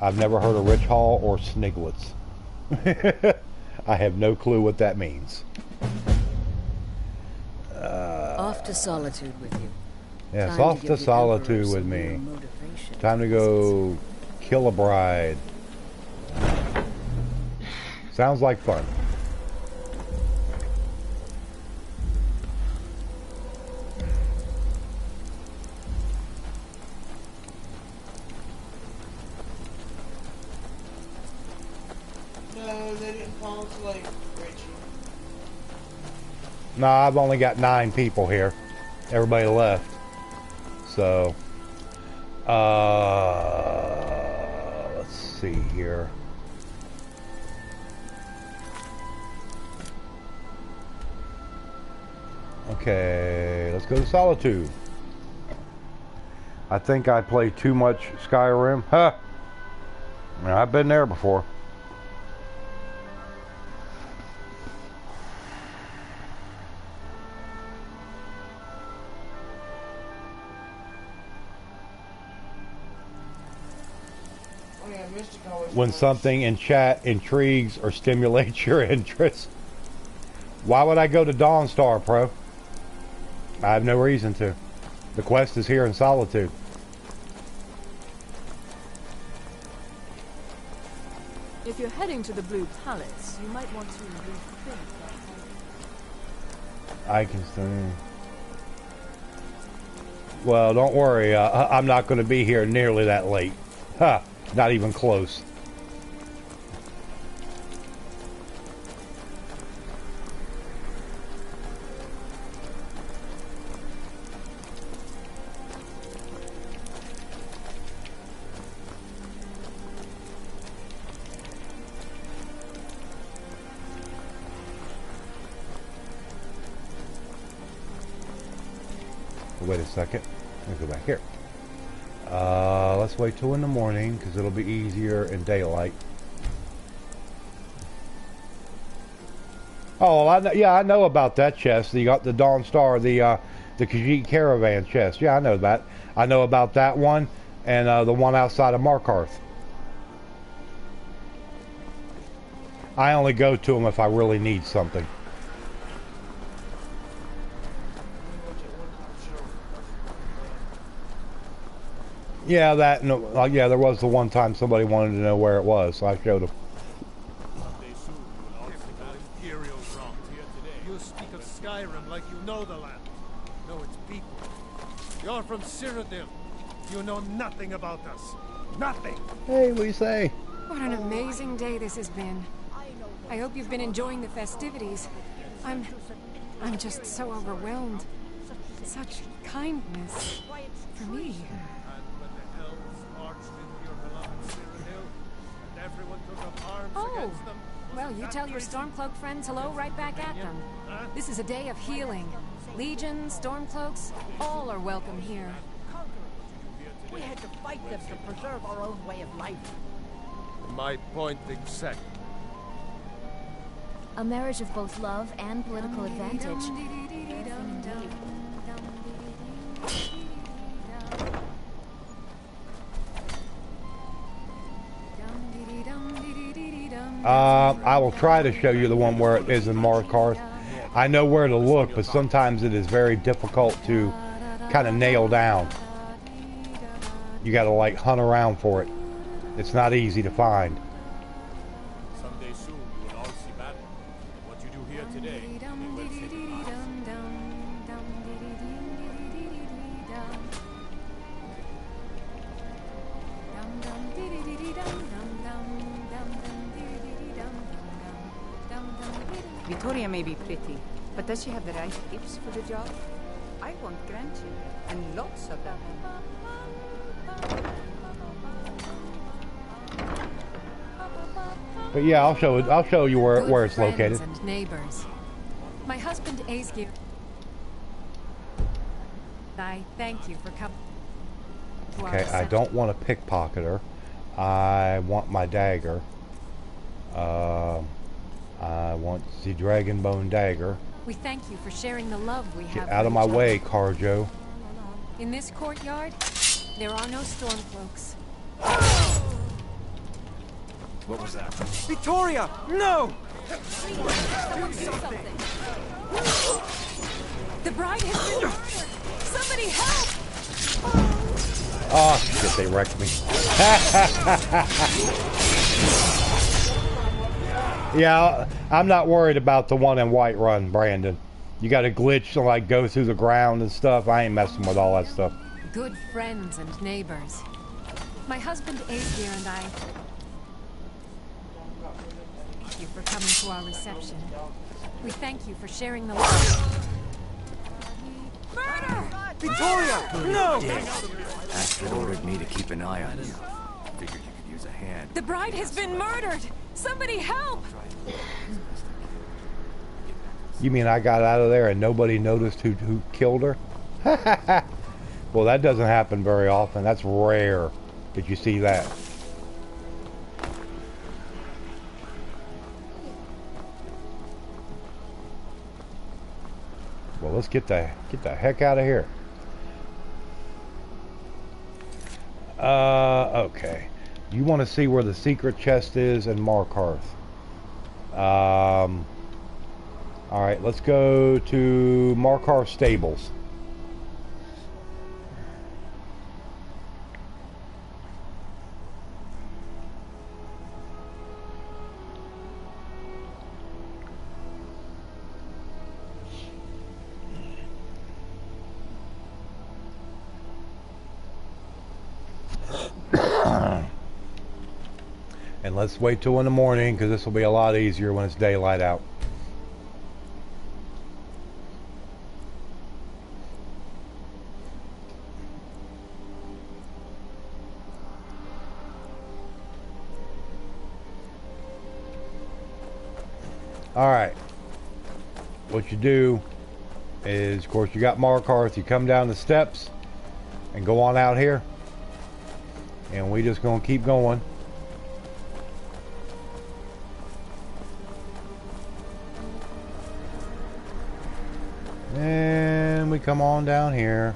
I've never heard of Rich Hall or Sniglets. I have no clue what that means. Off to Solitude with you. Yes, off to Solitude with me. Time to go kill a bride. Sounds like fun. No, they didn't fall asleep, Richie. No, I've only got 9 people here. Everybody left. So, let's see here. Okay, let's go to Solitude. I think I play too much Skyrim. Huh. I've been there before. when something in chat intrigues or stimulates your interest. Why would I go to Dawnstar, Pro? I have no reason to. The quest is here in Solitude. If you're heading to the Blue Palace, you might want to rethink that. I can still... Well, don't worry. I'm not going to be here nearly that late. Ha! Not even close. Wait a second. Let me go back here. Let's wait till in the morning because it'll be easier in daylight. Oh, I know about that chest. You got the Dawnstar, the Khajiit Caravan chest. Yeah, I know that. I know about that one and the one outside of Markarth. I only go to them if I really need something. Yeah, that. No, yeah, there was the one time somebody wanted to know where it was, so I showed them. You speak of Skyrim like you know the land. No, its people. You're from Cyrodiil. You know nothing about us. Nothing. Hey, what do you say? What an amazing day this has been. I hope you've been enjoying the festivities. I'm just so overwhelmed. Such kindness for me. Oh, well, you tell your Stormcloak friends hello right back at them. This is a day of healing. Legion, Stormcloaks, all are welcome here. We had to fight them to preserve our own way of life. My point exactly. A marriage of both love and political advantage. I will try to show you the one where it is in Markarth. I know where to look, but sometimes it is very difficult to kind of nail down. You got to like hunt around for it. It's not easy to find. Someday soon you will all see battle. What you do here today, they will say goodbye. Victoria may be pretty, but does she have the right tips for the job? I want grandchildren, and lots of them. But yeah, I'll show you where it's located. And neighbors. My husband Aesgir. I thank you for coming. Okay, I don't want a pickpocketer. I want my dagger. I want the Dragonbone dagger. We thank you for sharing the love we have. Get out of my way, Carjo. In this courtyard, there are no Stormcloaks. What was that? Victoria! No! Someone do something. The bride has been murdered! Somebody help! Oh shit, they wrecked me. Yeah, I'm not worried about the one in Whiterun, Brandon. You got a glitch to like go through the ground and stuff. I ain't messing with all that stuff. Good friends and neighbors. My husband Aesgir and I... Thank you for coming to our reception. We thank you for sharing the love. Murder! Victoria! No! Astrid ordered me to keep an eye on you. Figured you could use a hand. The bride has been murdered! Somebody help! You mean I got out of there and nobody noticed who killed her? Well, that doesn't happen very often. That's rare that you see that. Well, let's get the heck out of here. Okay. You want to see where the secret chest is in Markarth. Alright, let's go to Markarth Stables. And let's wait till in the morning, because this will be a lot easier when it's daylight out. Alright. What you do is, of course, you got Markarth. You come down the steps and go on out here. And we just gonna keep going. And we come on down here.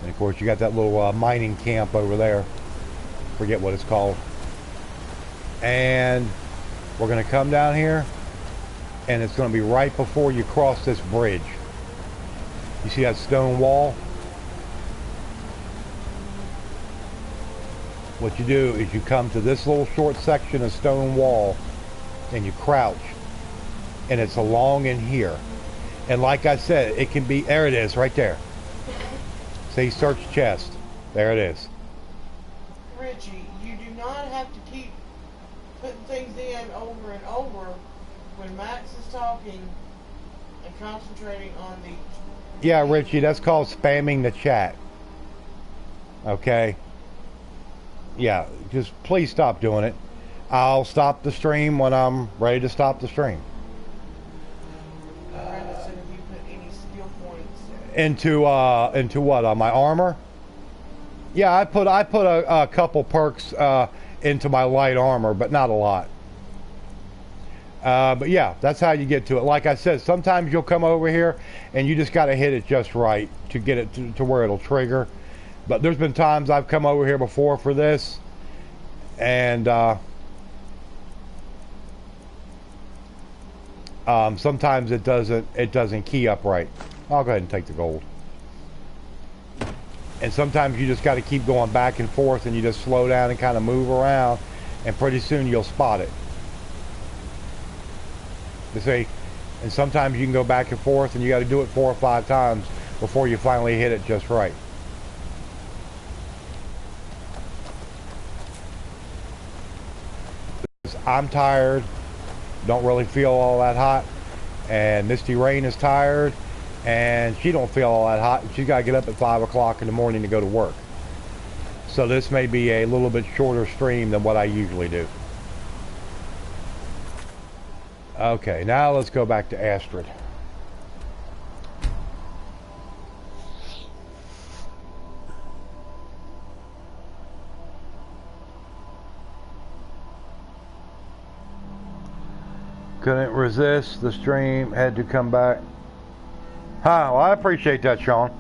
And of course you got that little mining camp over there. Forget what it's called. And we're going to come down here. And it's going to be right before you cross this bridge. You see that stone wall? What you do is you come to this little short section of stone wall and you crouch, and it's along in here. And like I said, it can be, there it is right there. See, search chest. There it is. Richie, you do not have to keep putting things in over and over when Max is talking and concentrating on the... Yeah, Richie, that's called spamming the chat. Okay? Yeah, just please stop doing it. I'll stop the stream when I'm ready to stop the stream. Into what? On my armor? Yeah, I put a couple perks into my light armor, but not a lot. But yeah, that's how you get to it. Like I said, sometimes you'll come over here and you just got to hit it just right to get it to where it'll trigger. But there's been times I've come over here before for this, and sometimes it doesn't key up right. I'll go ahead and take the gold. And sometimes you just got to keep going back and forth, and you just slow down and kind of move around, and pretty soon you'll spot it. You see? And sometimes you can go back and forth, and you got to do it 4 or 5 times before you finally hit it just right. I'm tired, don't really feel all that hot, and Misty Rain is tired, and she don't feel all that hot, and she's got to get up at 5 o'clock in the morning to go to work. So this may be a little bit shorter stream than what I usually do. Okay, now let's go back to Astrid. Couldn't resist the stream, had to come back. Huh, well, I appreciate that, Sean.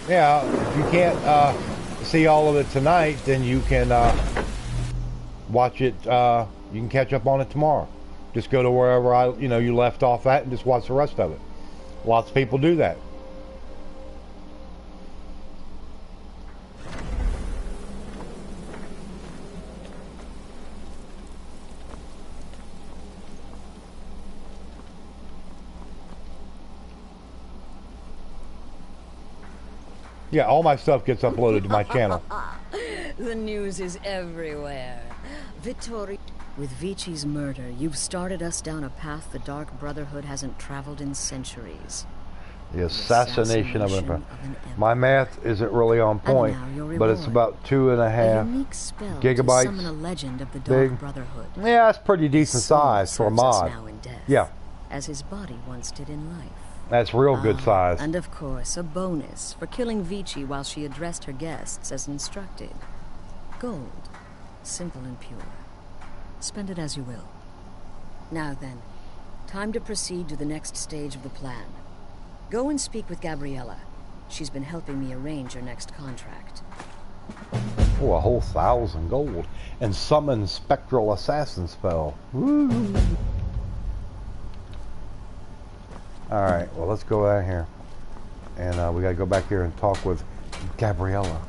Yeah, if you can't see all of it tonight, then you can watch it. You can catch up on it tomorrow. Just go to wherever you left off at and just watch the rest of it. Lots of people do that. Yeah, all my stuff gets uploaded to my channel. The news is everywhere. Vittori. With Vici's murder, you've started us down a path the Dark Brotherhood hasn't traveled in centuries. The assassination of an emperor. My math isn't really on point, but it's about 2.5 gigabytes. To summon a legend of the Dark Brotherhood. Yeah, that's pretty decent size for a mod. Now in death, yeah. As his body once did in life. That's real good size. And of course, a bonus for killing Vici while she addressed her guests as instructed. Gold. Simple and pure. Spend it as you will. Now then, time to proceed to the next stage of the plan. Go and speak with Gabriella. She's been helping me arrange your next contract. Oh, a whole 1,000 gold. And summon spectral assassin spell. Woo! Alright, well, let's go out here. And we gotta go back here and talk with Gabriella.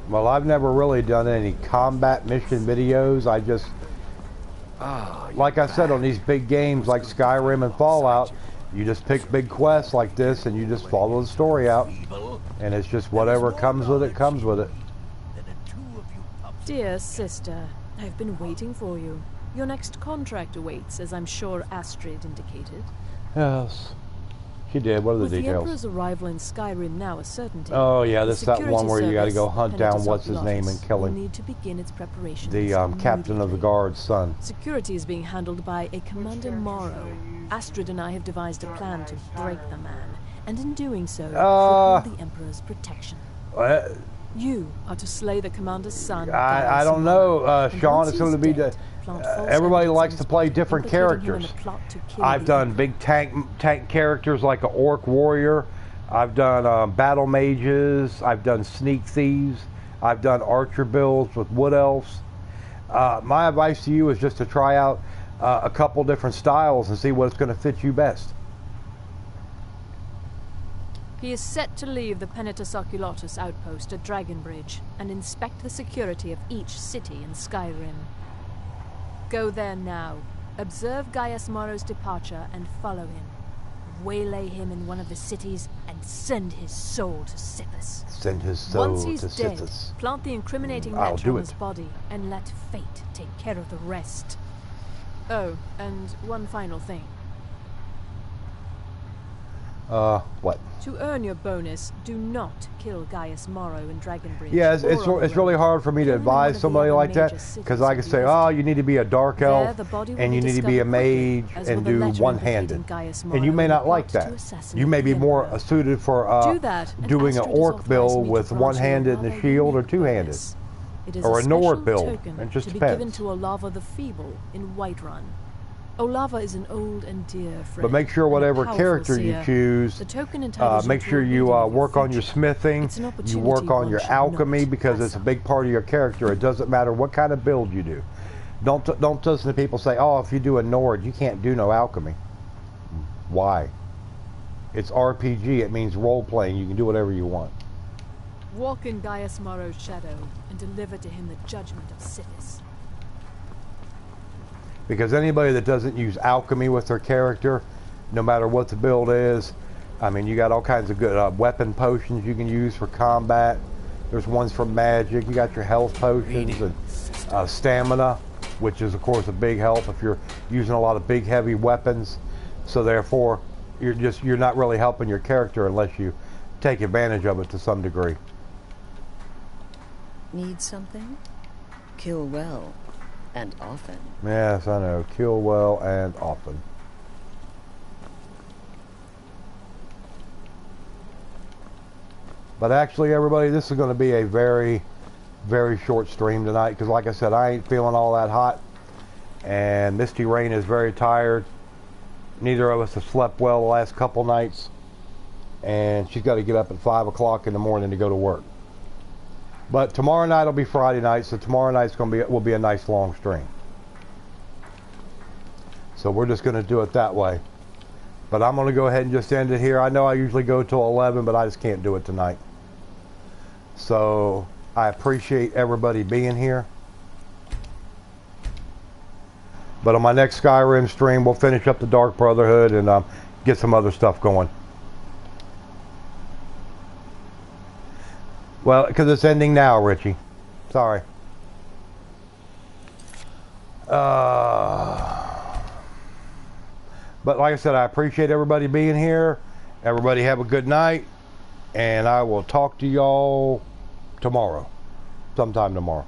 Well, I've never really done any combat mission videos. I just, like I said, on these big games like Skyrim and Fallout, you just pick big quests like this and you just follow the story out. And it's just whatever comes with it, comes with it. Dear sister, I've been waiting for you. Your next contract awaits, as I'm sure Astrid indicated. Yes. She did. What are the With details? the Emperor's arrival in Skyrim now a certainty. Oh yeah, this is that security one where you got to go service, hunt down Pentecost what's his name and kill will him. need to begin its preparations The captain of the guard's son. Security is being handled by a Commander Morrow. Astrid and I have devised a plan to break the man, and in doing so, cripple the Emperor's protection. You are to slay the commander's son. I don't know, Sean. It's going to be the. Everybody likes to play different characters. I've done big tank characters like an orc warrior. I've done battle mages. I've done sneak thieves. I've done archer builds with wood elves. My advice to you is just to try out a couple different styles and see what's going to fit you best. He is set to leave the Penitus Oculatus outpost at Dragonbridge and inspect the security of each city in Skyrim. Go there now, observe Gaius Morrow's departure and follow him. Waylay him in one of the cities and send his soul to Sithis. Send his soul Once he's to dead, Sithis. plant the incriminating I'll letter do on his it. body and let fate take care of the rest. Oh, and one final thing. What? To earn your bonus, do not kill Gaius Morrow in Dragonbridge. Yeah, it's really hard for me to advise somebody like that because I can say, oh, you need to be a dark elf and you need to be a mage and do one-handed, and you may not like that. You may be more suited for doing an orc build with one-handed and a shield or two-handed, or a Nord build. It just to be given depends. to Olava the Feeble in Whiterun. Olava is an old and dear friend. But make sure whatever character you choose, make sure you work on your smithing, you work on your alchemy, because it's a big part of your character. It doesn't matter what kind of build you do. Don't listen to people say, oh, if you do a Nord, you can't do no alchemy. Why? It's RPG. It means role-playing. You can do whatever you want. Walk in Gaius Morrow's shadow and deliver to him the judgment of Sithis. Because anybody that doesn't use alchemy with their character, no matter what the build is, I mean, you got all kinds of good weapon potions you can use for combat. There's ones for magic. You got your health potions and stamina, which is, of course, a big help if you're using a lot of big, heavy weapons. So therefore, you're not really helping your character unless you take advantage of it to some degree. Need something? Kill well. And often. Yes, I know. Kill well and often. But actually, everybody, this is going to be a very, very short stream tonight. Because like I said, I ain't feeling all that hot. And Misty Rain is very tired. Neither of us have slept well the last couple nights. And she's got to get up at 5 o'clock in the morning to go to work. But tomorrow night will be Friday night, so tomorrow night's will be a nice long stream. So we're just going to do it that way. But I'm going to go ahead and just end it here. I know I usually go till 11, but I just can't do it tonight. So I appreciate everybody being here. But on my next Skyrim stream, we'll finish up the Dark Brotherhood and get some other stuff going. Well, because it's ending now, Richie. Sorry. But like I said, I appreciate everybody being here. Everybody have a good night. And I will talk to y'all tomorrow. Sometime tomorrow.